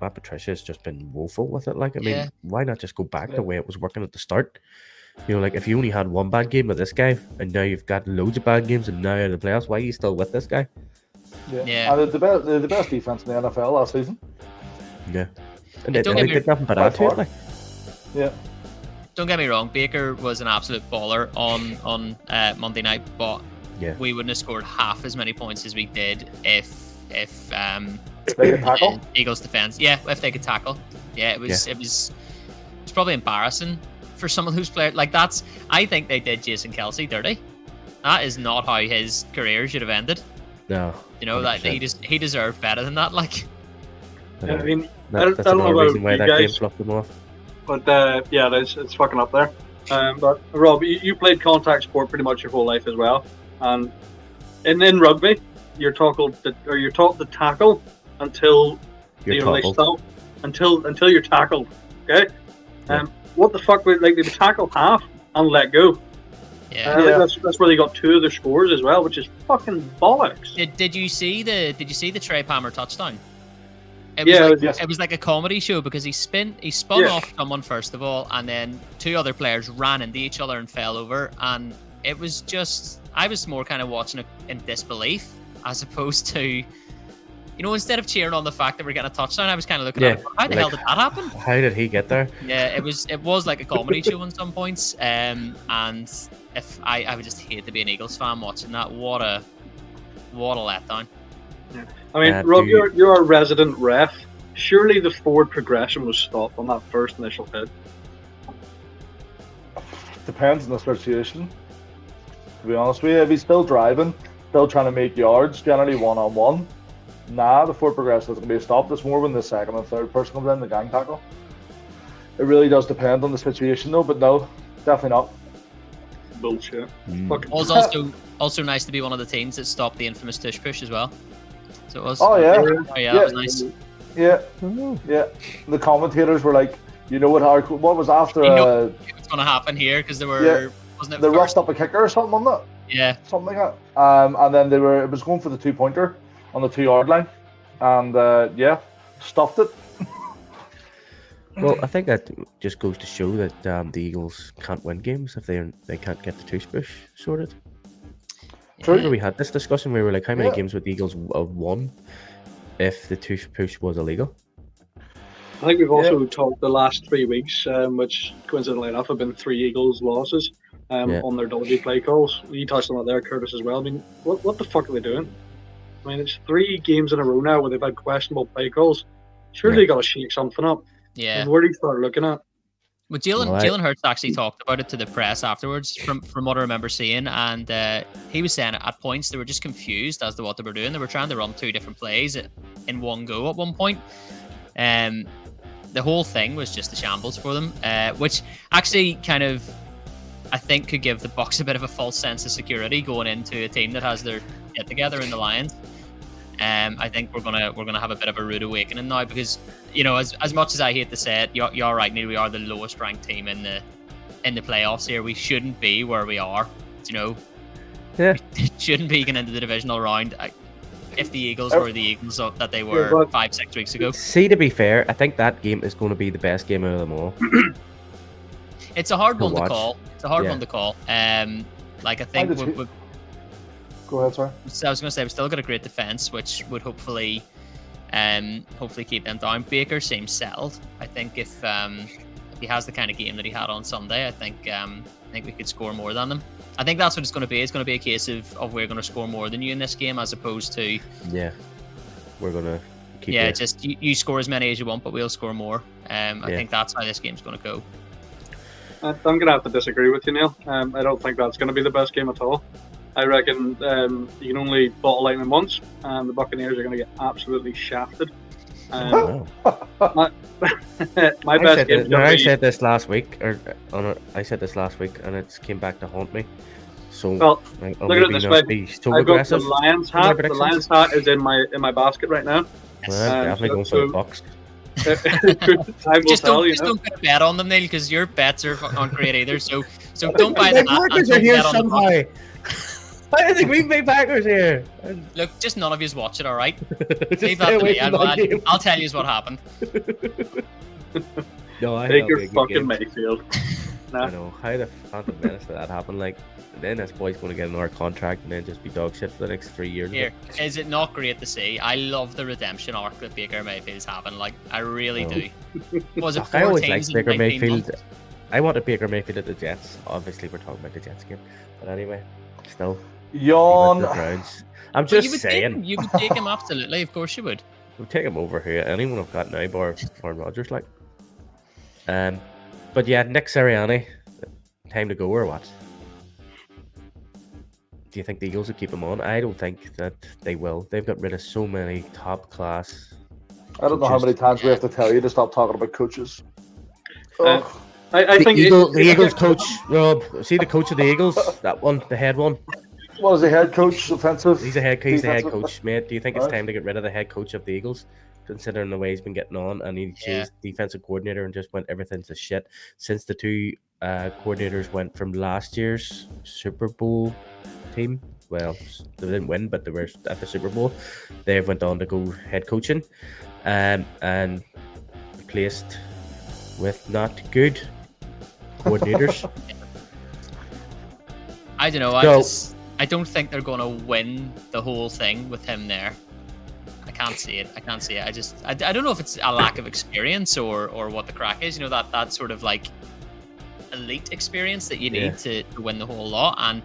Matt Patricia has just been woeful with it. Like, I mean, Yeah. why not just go back the way it was working at the start? You know, like if you only had one bad game with this guy, and now you've got loads of bad games, and now out of the playoffs, why are you still with this guy? Yeah. And they're the best defense in the NFL last season. Yeah, and they Don't get me- did nothing but add to it. Like, Yeah. Don't get me wrong, Baker was an absolute baller on Monday night, but yeah, we wouldn't have scored half as many points as we did if They could tackle. Eagles defense. Yeah, if they could tackle. Yeah, it was probably embarrassing for some of those players. Like that's, I think they did Jason Kelce dirty. That is not how his career should have ended. no, You know that 100%. he deserved better than that. Like, I mean, That's I don't know another about reason why you that game guys. fluffed them off. but yeah, it's fucking up there. But Rob, you played contact sport pretty much your whole life as well, and in rugby, you're taught to tackle until You're they toppled. stop until you're tackled. Okay. Yeah. What the fuck? They would tackle half and let go. yeah. I think that's where they got 2 of their scores as well, which is fucking bollocks. Did you see the Trey Palmer touchdown? Yeah, It was like a comedy show because he spun Yeah. off someone first of all, and then 2 other players ran into each other and fell over, and it was just, I was more kind of watching it in disbelief as opposed to, you know, instead of cheering on the fact that we're getting a touchdown, I was kind of looking at it, how the hell did that happen? How did he get there? Yeah, it was like a comedy show on some points, and if I would just hate to be an Eagles fan watching that. What a letdown. I mean, Rob, you're a resident ref. Surely the forward progression was stopped on that first initial hit. Depends on the situation. To be honest with you, if he's still driving, still trying to make yards, generally one-on-one, the forward progression isn't going to be stopped. It's more when the second and third person comes in, the gang tackle. It really does depend on the situation, though. But no, definitely not. Bullshit. Mm. Fucking It was also nice to be one of the teams that stopped the infamous tush push as well. So it was. Oh yeah, That was nice. yeah. The commentators were like, you know what was after You know what's going to happen here because there were wasn't it they first? rushed up a kicker or something, wasn't it? Yeah. Something like that. And then it was going for the 2-pointer on the 2-yard line, and stuffed it. Well, I think that just goes to show that the Eagles can't win games if they can't get the tush push sorted. Remember we had this discussion where we were like, how many games would the Eagles have won if the tush push was illegal? I think we've also talked the last 3 weeks, which coincidentally enough have been 3 Eagles losses on their dodgy play calls. You touched on it there, Curtis, as well. I mean, what the fuck are they doing? I mean, it's 3 games in a row now where they've had questionable play calls. Surely they got to shake something up. Yeah. Where do you start looking at? Well, Jalen Hurts actually talked about it to the press afterwards, from what I remember seeing, and he was saying at points they were just confused as to what they were doing. They were trying to run 2 different plays in one go at one point. The whole thing was just a shambles for them, which actually kind of, I think, could give the Bucs a bit of a false sense of security going into a team that has their get together in the Lions. I think we're gonna have a bit of a rude awakening now because, you know, as much as I hate to say it, you're right, Neil, we are the lowest ranked team in the playoffs here. We shouldn't be where we are, you know. Yeah. We shouldn't be getting into the divisional round. If the Eagles were the Eagles that they were 5-6 weeks ago. See, to be fair, I think that game is going to be the best game out of them all. It's a hard one to watch. call. It's a hard Yeah. one to call. Like I think we've Go ahead, sorry. So I was going to say, we've still got a great defense, which would hopefully keep them down. Baker seems settled. I think if he has the kind of game that he had on Sunday, I think we could score more than them. I think that's what it's going to be. It's going to be a case of we're going to score more than you in this game, as opposed to we're going to keep just you score as many as you want, but we'll score more. I think that's how this game's going to go. I'm going to have to disagree with you, Neil. I don't think that's going to be the best game at all. I reckon you can only bottle lightning once, and the Buccaneers are going to get absolutely shafted. Wow. My best game. I said this last week, and it's came back to haunt me. So Well, I'll look at it maybe this not way. be so I've got aggressive. the Lions in my hat. The predictions. Lions hat is in my basket right now. Well, I'm definitely going for the Bucks. Time will Just tell, don't you know. put a bet on them, Neil, because your bets are on great either. So So don't buy the hat. Packers and are don't here bet on the Bucks. somehow. Why are the Green Bay Packers here? Look, just none of yous watch it, all right? Just Leave stay that to away me. from my game. I'll tell you what happened. No, I Take know your it'll be a good fucking game. Mayfield. I Nah. know. How the Phantom Menace did that happen? Like, then this boy's going to get another contract and then just be dog shit for the next 3 years. Here, is it not great to see? I love the redemption arc that Baker Mayfield's having. Like, I really Oh. do. Was it I 4 always teams liked in Baker 19 Mayfield. months? I wanted Baker Mayfield at the Jets. Obviously, we're talking about the Jets game. But anyway, still. Yawn. The Browns. I'm But you just would take him. saying. You would take him, absolutely. Of course you would. We'll take him over here. Anyone I've got now, bar Aaron Rodgers, like. But yeah, Nick Sirianni, time to go or what? Do you think the Eagles will keep him on? I don't think that they will. They've got rid of so many top class. I don't know how many times we have to tell you to stop talking about coaches. Uh, Ugh. I think The Eagles coach, Rob. See the coach of the Eagles, that one, the head one. What is the head coach? Offensive? He's the head Defensive? coach, mate. Do you think it's Right. time to get rid of the head coach of the Eagles, considering the way he's been getting on, and he changed defensive coordinator and just went everything to shit since the two coordinators went from last year's Super Bowl team. Well, they didn't win, but they were at the Super Bowl. They went on to go head coaching, and replaced with not good coordinators. I don't know. I don't think they're going to win the whole thing with him there. I can't see it. I don't know if it's a lack of experience or what the crack is. You know, that sort of like elite experience that you need to win the whole lot. And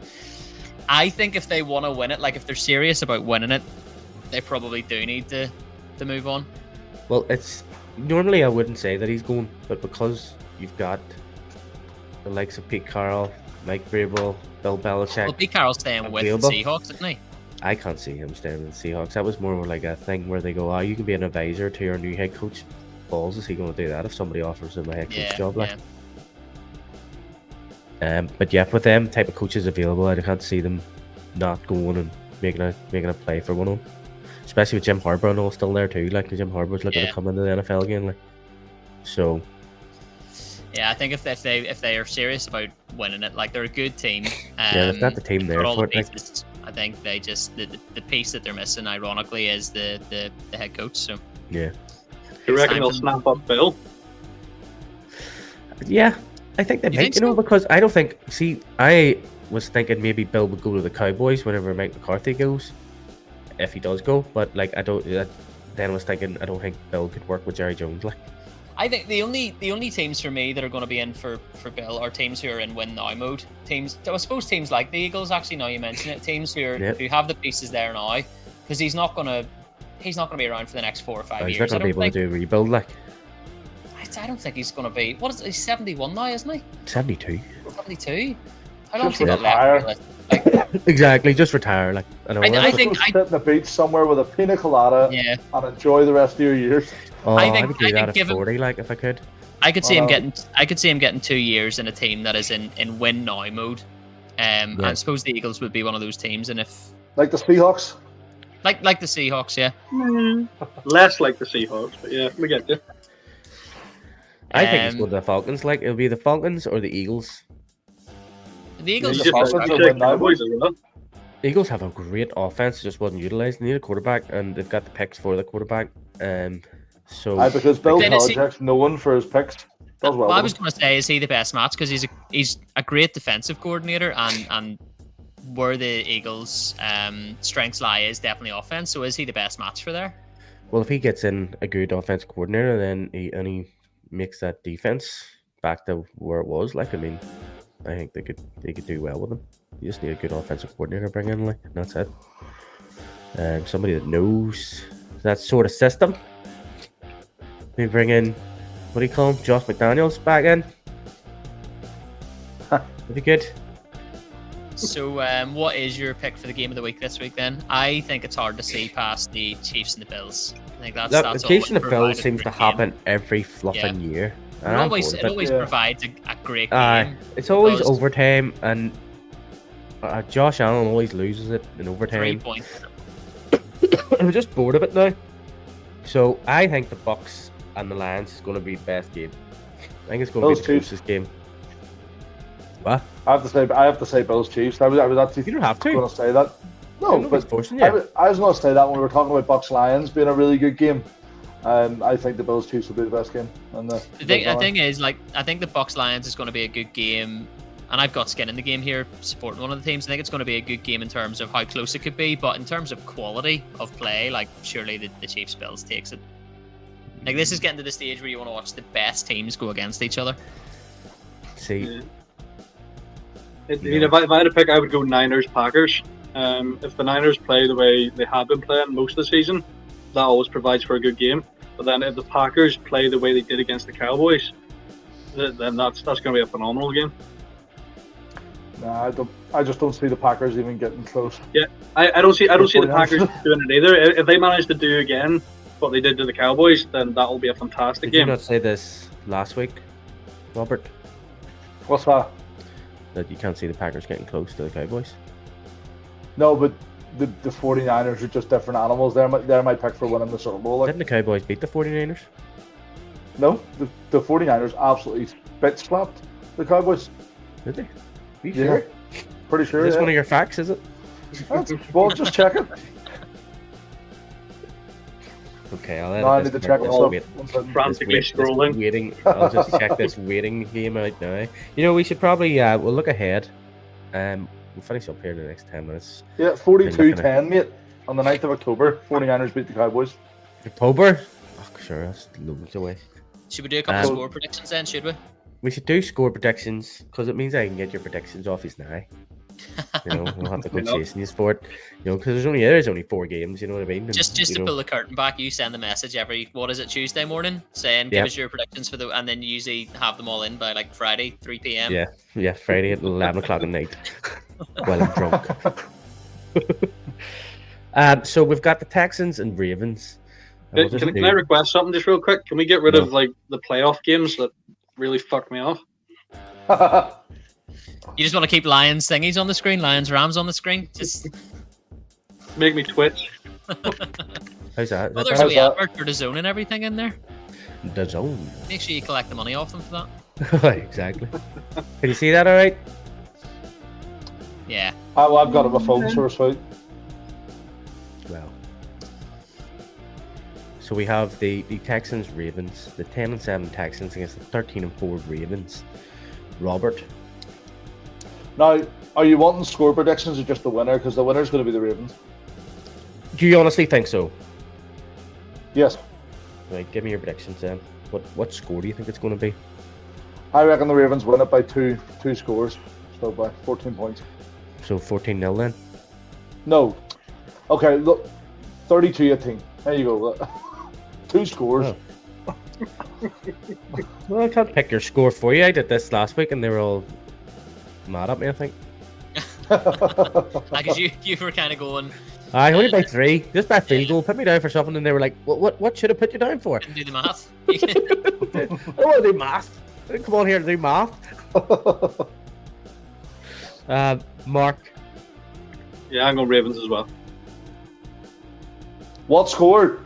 I think if they want to win it, like if they're serious about winning it, they probably do need to move on. Well, it's normally I wouldn't say that he's going, but because you've got the likes of Pete Carroll, Mike Vrabel, Bill Belichick. Well, Pete Carroll's staying with the available. Seahawks, isn't he? I can't see him staying with the Seahawks. That was more like a thing where they go, you can be an advisor to your new head coach. Balls, is he going to do that if somebody offers him a head coach job? Like, but yeah, with them type of coaches available, I can't see them not going and making a play for one of them. Especially with Jim Harbaugh and all still there too. Like Jim Harbaugh's looking to come into the NFL again. Like, so. Yeah, I think if they are serious about winning it, like they're a good team. They've got the team there all for the it. pieces. I think they just the piece that they're missing, ironically, is the head coach. So yeah, you reckon they'll snap up Bill? Yeah, I think they might. You know, because I don't think. See, I was thinking maybe Bill would go to the Cowboys whenever Mike McCarthy goes, if he does go. But like, I don't. Then I was thinking, I don't think Bill could work with Jerry Jones. Like, I think the only teams for me that are going to be in for Bill are teams who are in win now mode. Teams, I suppose teams like the Eagles. Actually, now you mention it, teams who have the pieces there now, because he's not going to be around for the next 4 or 5 years. He's not going to be able to do a rebuild. Like, I don't think he's going to be. What is he's 71 now, isn't he? 72. 72. How long Just has he got retire. left? Like, Exactly, just retire. Like, I think sit on the beach somewhere with a pina colada and enjoy the rest of your years. Oh, I I think would do that at given 40, like if I could. I could see him getting 2 years in a team that is in win now mode. I suppose the Eagles would be one of those teams, and if like the Seahawks, like the Seahawks, Less like the Seahawks, but yeah, we get you. I think it's going to the Falcons. Like, it'll be the Falcons or the Eagles. The Eagles The are Falcons You are said winning now. Cowboys as well. The Eagles have a great offense, just wasn't utilized. They need a quarterback, and they've got the picks for the quarterback. So because Bill Then is he- Belichick's known for his picks. Does well. Well, I with was them. going to say, is he the best match? Because he's a great defensive coordinator, and where the Eagles' strengths lie is definitely offense. So is he the best match for there? well, if he gets in a good offense coordinator, then he makes that defense back to where it was. Like, I mean, I think they could do well with him. You just need a good offensive coordinator to bring in, like, and that's it. Somebody that knows that sort of system. We bring in, what do you call him, Josh McDaniels back in. Would be good. So, what is your pick for the game of the week this week? Then I think it's hard to see past the Chiefs and the Bills. I think that's The Chiefs and the Bills provided seems a to great game. happen every fluffing year. And It I'm always bored of it. provides a great game. It's always because overtime, and Josh Allen always loses it in 3 overtime. points. I'm just bored of it now. So I think the Bucks and the Lions is going to be the best game. I think it's going to be Those the Chiefs. closest game. What? I have to say Bills Chiefs. I was actually You don't have to. going to say that. No, Nobody's but forcing you. I was going to say that when we were talking about Bucks Lions being a really good game. I think the Bills Chiefs will be the best game. And The thing is, like, I think the Bucks Lions is going to be a good game, and I've got skin in the game here supporting one of the teams. I think it's going to be a good game in terms of how close it could be, but in terms of quality of play, like, surely the Chiefs Bills takes it. Like, this is getting to the stage where you want to watch the best teams go against each other. See, If I had to pick, I would go Niners Packers. If the Niners play the way they have been playing most of the season, that always provides for a good game. But then if the Packers play the way they did against the Cowboys, then that's going to be a phenomenal game. Nah, I just don't see the Packers even getting close. Yeah, I don't see the Packers doing it either. If they manage to do again what they did to the Cowboys, then that will be a fantastic did you game. not say this last week, Robert? What's that? That you can't see the Packers getting close to the Cowboys? No, but the 49ers are just different animals. They're my pick for winning the Super Bowl. Like. Didn't the Cowboys beat the 49ers? No, the 49ers absolutely spit slapped the Cowboys. Did they? Are you Yeah. sure? Pretty sure. Is this yeah. one of your facts, is it? Well, just check it. Okay, I'll No, I edit need to this check part. myself. Frantically scrolling. Waiting. I'll just check this waiting game out now. You know, we should probably we'll look ahead. We'll finish up here in the next 10 minutes. Yeah, 42-10, mate. On the 9th of October, 49ers beat the Cowboys. October? Oh, sure, that's loads away. Should we do a couple of score predictions then, should we? We should do score predictions because it means I can get your predictions off his now. You know, we'll have to go chasing you for it. You know, because there's only 4 games. You know what I mean? And, Just to pull the curtain back, you send the message every Tuesday morning saying give us your predictions for and then you usually have them all in by like Friday 3 p.m. Yeah, Friday at 11 o'clock at night while I'm drunk. So we've got the Texans and Ravens. And Can I request something just real quick? Can we get rid of like the playoff games that really fuck me off? You just want to keep Lions thingies on the screen, Lions Rams on the screen. Just make me twitch. How's that? Well, there's a wee advert for the zone and everything in there. The zone. Make sure you collect the money off them for that. Exactly. Can you see that all right? Yeah. I've got it on my phone, so it's fine. Well. So we have the Texans Ravens, the 10-7 Texans against the 13-4 Ravens. Robert. Now, are you wanting score predictions or just the winner? Because the winner's going to be the Ravens. Do you honestly think so? Yes. Right, give me your predictions then. What score do you think it's going to be? I reckon the Ravens win it by two scores. So by 14 points. So 14-0 then? No. Okay, look. 32-18. There you go. 2 scores. Oh. Well, I can't pick your score for you. I did this last week and they were all mad at me, I think. Because you were kind of going. I only by 3. Just by field goal. Put me down for something, and they were like, "What should I put you down for?" Didn't do the math. I don't want to do math. I didn't come on here to do math. Mark. Yeah, I'm going Ravens as well. What score?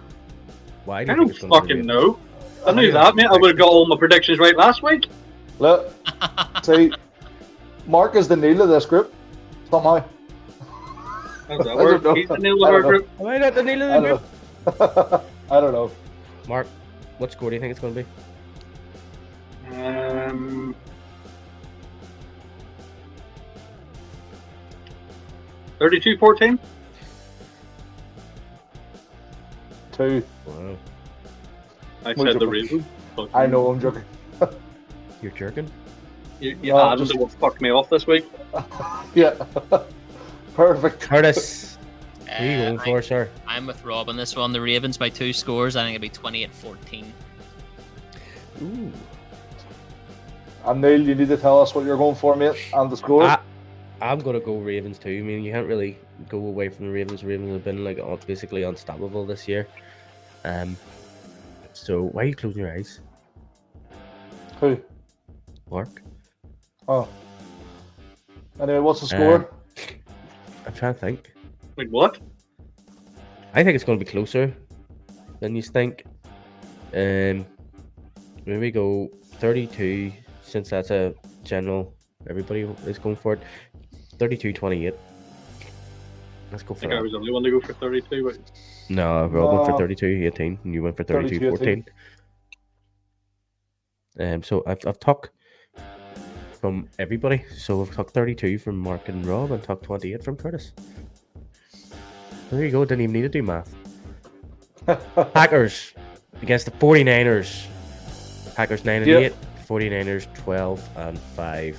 Why? I don't fucking know. I knew that, mate. I would have got all my predictions right last week. Look. See, Mark is the Neil of this group. Somehow. How's that work? He's the Neil of our group. Am I not the Neil of the group? I don't know. Mark, what score do you think it's going to be? 32-14. 2. Wow. I said the Ravens. I know I'm joking. You're jerking? You Adams will fuck me off this week. Yeah. Perfect. Curtis. Who are you going for, sir? I'm with Rob on this one. The Ravens by 2 scores. I think it'll be 28-14. Ooh. And Neil, you need to tell us what you're going for, mate, and the score. I'm going to go Ravens too. I mean, you can't really go away from the Ravens. The Ravens have been like basically unstoppable this year. So why are you closing your eyes? Who? Mark? Oh. Anyway, what's the score? I'm trying to think. Like what? I think it's going to be closer than you think. Maybe go 32, since that's a general Everybody is going for it. 32-28. Let's go I for think I that. was the only one to go for 32, but No, Rob went for No. 32-18, and you went for 32-14. 32-18. So I've took from everybody. So I've took 32 from Mark and Rob, and took 28 from Curtis. There you go. Didn't even need to do math. Packers against the 49ers. Packers 9-8. 49ers 12-5.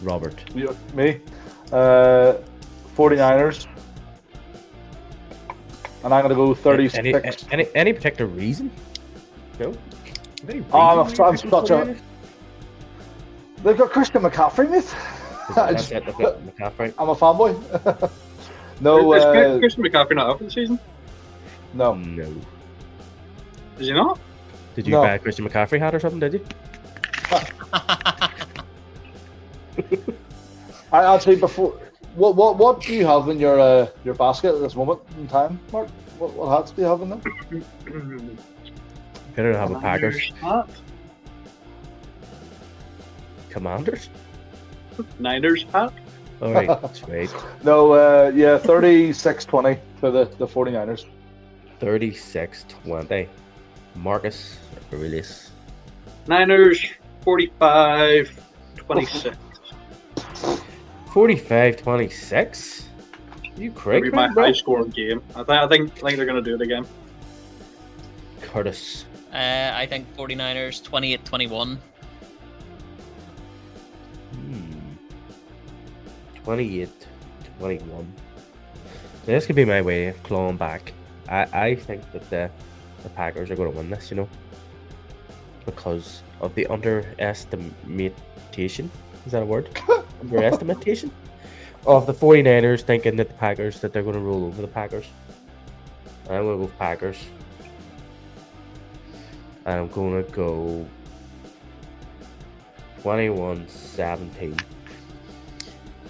Robert. Me. 49ers. And I'm going to go 36. Any particular reason? No? Any reason I'm why you're picking such a... 49ers? They've got Christian McCaffrey, mate. That's it. They've got McCaffrey. I'm a fanboy. No, is Christian McCaffrey not out for the season? no. No. Is he not? Did you No. buy a Christian McCaffrey hat or something, did you? I actually before. What do you have in your basket at this moment in time, Mark? What hats do you have in there? Better to have a Packers. Hat. Commanders? Niners hat. Alright, sweet. No, 36-20 for the 49ers. 36-20. Marcus Aurelius. Niners 45-26. 45-26? You That'll be crazy, my bro? high scoring game. I think they're gonna do it again. Curtis. I think 49ers 28-21. 28-21. This could be my way of clawing back. I think that the Packers are going to win this, you know, because of the underestimation. Is that a word? Underestimation of the 49ers, thinking that the Packers, that they're going to roll over the Packers. I'm going to go Packers. And I'm going to go 21-17.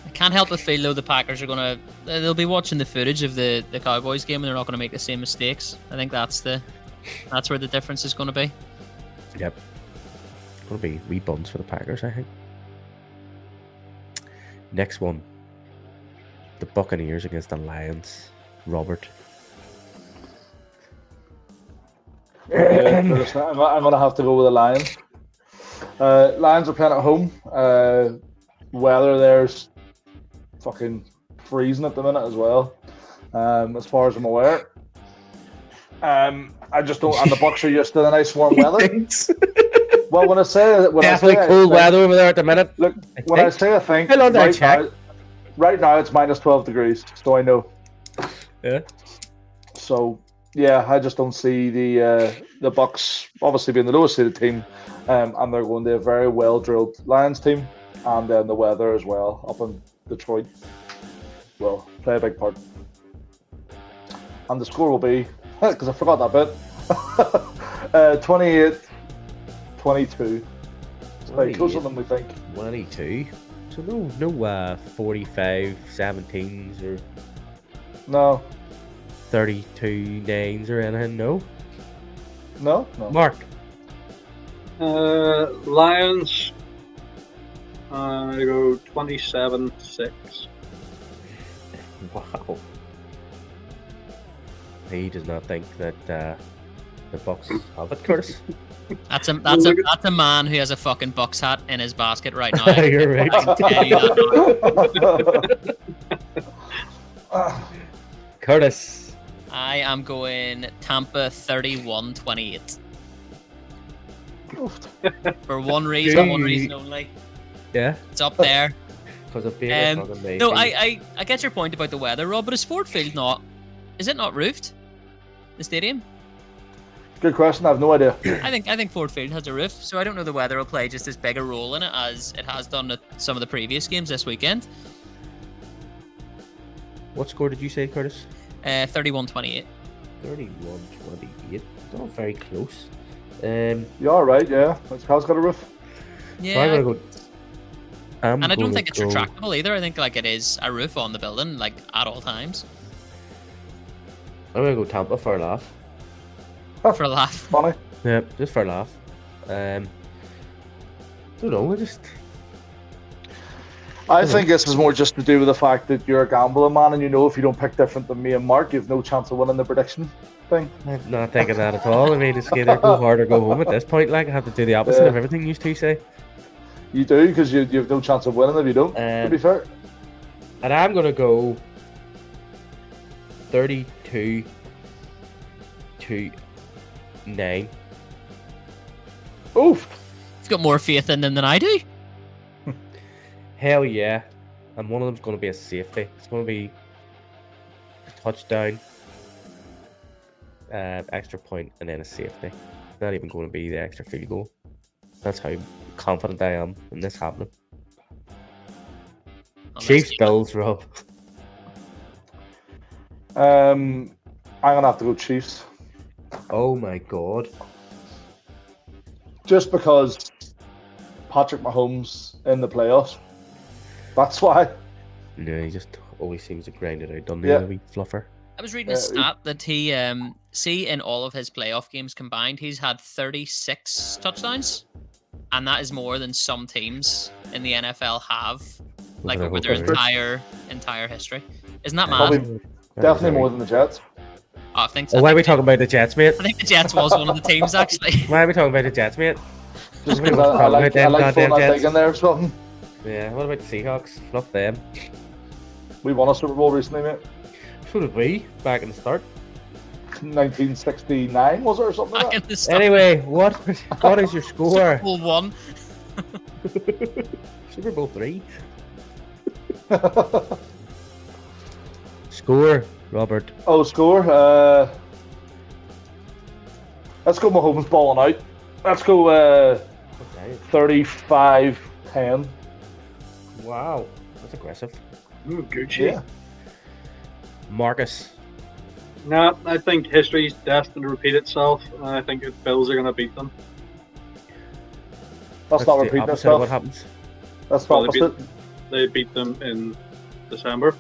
I can't help but feel though the Packers are gonna. They'll be watching the footage of the Cowboys game and they're not gonna make the same mistakes. I think that's where the difference is gonna be. Yep. Gonna be wee buns for the Packers, I think. Next one. The Buccaneers against the Lions. Robert. I'm gonna have to go with the Lions. Lions are playing at home. Weather there's fucking freezing at the minute as well. As far as I'm aware. I just don't. And the Bucks are used to the nice warm weather. Well, when I say Definitely cold weather over there at the minute. Look, when I say I think How long did I check? Right now it's minus 12 degrees, so I know. Yeah. So yeah, I just don't see the Bucks obviously being the lowest seeded team, and they're going to a very well drilled Lions team, and then the weather as well up in Detroit will play a big part. And the score will be, because I forgot that bit, 28-22. It's very closer than we think. 22. So no 45-17s or No, 32-9s or anything. No. no. Mark. Lions. I go 27-6. Wow. He does not think that the Bucks have it, Curtis. That's a man who has a fucking Bucks hat in his basket right now. You're right. I can tell you that now. Curtis. I am going Tampa 31-28. For one reason only. Yeah. It's up there. Because of being No, I get your point about the weather, Rob, but is Ford Field not? Is it not roofed? The stadium? Good question. I have no idea. I think Ford Field has a roof, so I don't know the weather will play just as big a role in it as it has done at some of the previous games this weekend. What score did you say, Curtis? 31-28. 31-28. Not very close. You're all right. Yeah, it's got a roof. Yeah. So I'm gonna go. And I don't think it's retractable either. I think like it is a roof on the building, like at all times. I'm gonna go Tampa for a laugh. For a laugh. Funny. Yeah, just for a laugh. don't know. I think this is more just to do with the fact that you're a gambling man, and you know if you don't pick different than me and Mark, you've no chance of winning the prediction thing. I'm not thinking that at all. I mean, it's either go hard or go home at this point. Like, I have to do the opposite of everything you two say. You do, because you have no chance of winning if you don't, to be fair. And I'm going to go 32-9. Oof. You've got more faith in them than I do. Hell yeah. And one of them's going to be a safety. It's going to be a touchdown, extra point, and then a safety. It's not even going to be the extra field goal. That's how confident I am in this happening. Chiefs, Bills, Rob. I'm going to have to go Chiefs. Oh my god. Just because Patrick Mahomes in the playoffs. That's why. Yeah, he just always seems to grind it out, doesn't he? A wee fluffer. I was reading a stat that he, in all of his playoff games combined, he's had 36 touchdowns. And that is more than some teams in the NFL have, like over their entire history. Isn't that mad? Probably, definitely more than the Jets. Oh, I think so. Oh, why are we talking about the Jets, mate? I think the Jets was one of the teams, actually. Why are we talking about the Jets, mate? Just because I like throwing that thing in there or something. Yeah, what about the Seahawks? Fuck them. We won a Super Bowl recently, mate. So did we, back in the start. 1969, was it, or something like that? Anyway, what is your score? Super Bowl 1. Super Bowl 3. Score, Robert. Oh, score. Let's go Mahomes balling out. Let's go 35-10. Wow, that's aggressive. Ooh, good shit. Yeah. Marcus. No, I think history's destined to repeat itself. I think the Bills are going to beat them. That's not repeating itself. What happens? That's not opposite. They beat them in December.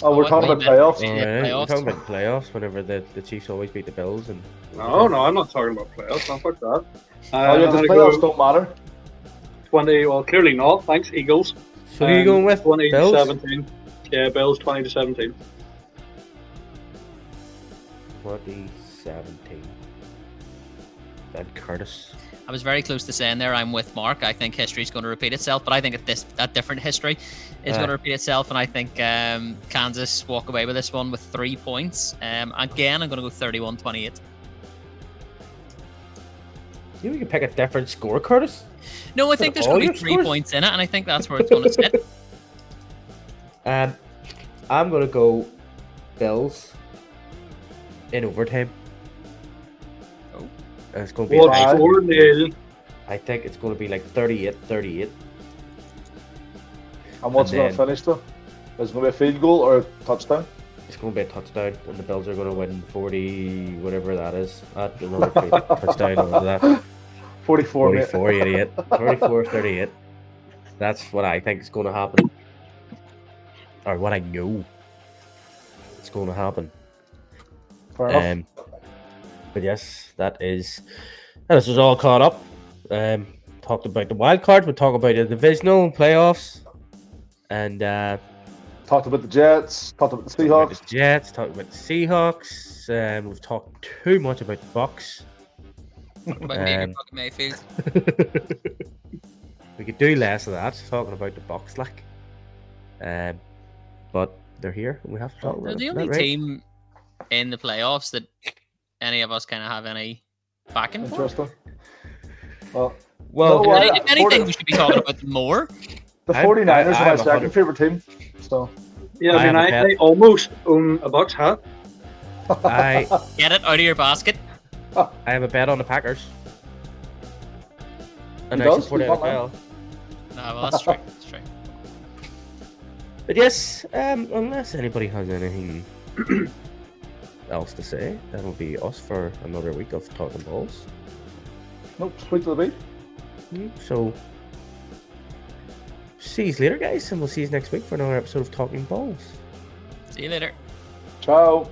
Oh, we're talking about playoffs. Yeah, we're talking about playoffs. Whenever the Chiefs always beat the Bills, and No, I'm not talking about playoffs. Not like that. The playoffs don't matter. 20. Well, clearly not. Thanks, Eagles. So who are you going with? 20-17. Yeah, Bills 20-17. 2017. Ben Curtis. I was very close to saying there, I'm with Mark. I think history is going to repeat itself, but I think that different history is going to repeat itself, and I think Kansas walk away with this one with 3 points. Again, I'm going to go 31-28. You can pick a different score, Curtis. No, I think there's going to be 3 points in it, and I think that's where it's going to sit. I'm going to go Bills in overtime. Oh. It's going to be I think it's going to be like 38-38. And what's it going to finish though? Is it going to be a field goal or a touchdown? It's going to be a touchdown, and the Bills are going to win 40, whatever that is. Another touchdown over that. 44, idiot. 34-38. That's what I think is going to happen. Or what I know is going to happen. Fair enough. But yes, that is all caught up. Talked about the wild card. We'll talk about the divisional playoffs, and talked about the Jets. Talked about the Seahawks. Talked about the Seahawks. We've talked too much about the Bucks. About Baker Mayfield. We could do less of that, talking about the Bucks, like. But they're here, and we have to talk about it. They're the only team in the playoffs that any of us kind of have any backing for. Interesting. Well, if anything, we should be talking about them more. The 49ers are my second favorite team. So yeah, I almost own a Bucks hat. Get it out of your basket. I have a bet on the Packers. And I support NFL. No, well, that's true. That's true. But yes, unless anybody has anything else to say, that'll be us for another week of Talkin Balls. Nope, sweet to the beat. So, see you later, guys, and we'll see you next week for another episode of Talkin Balls. See you later. Ciao.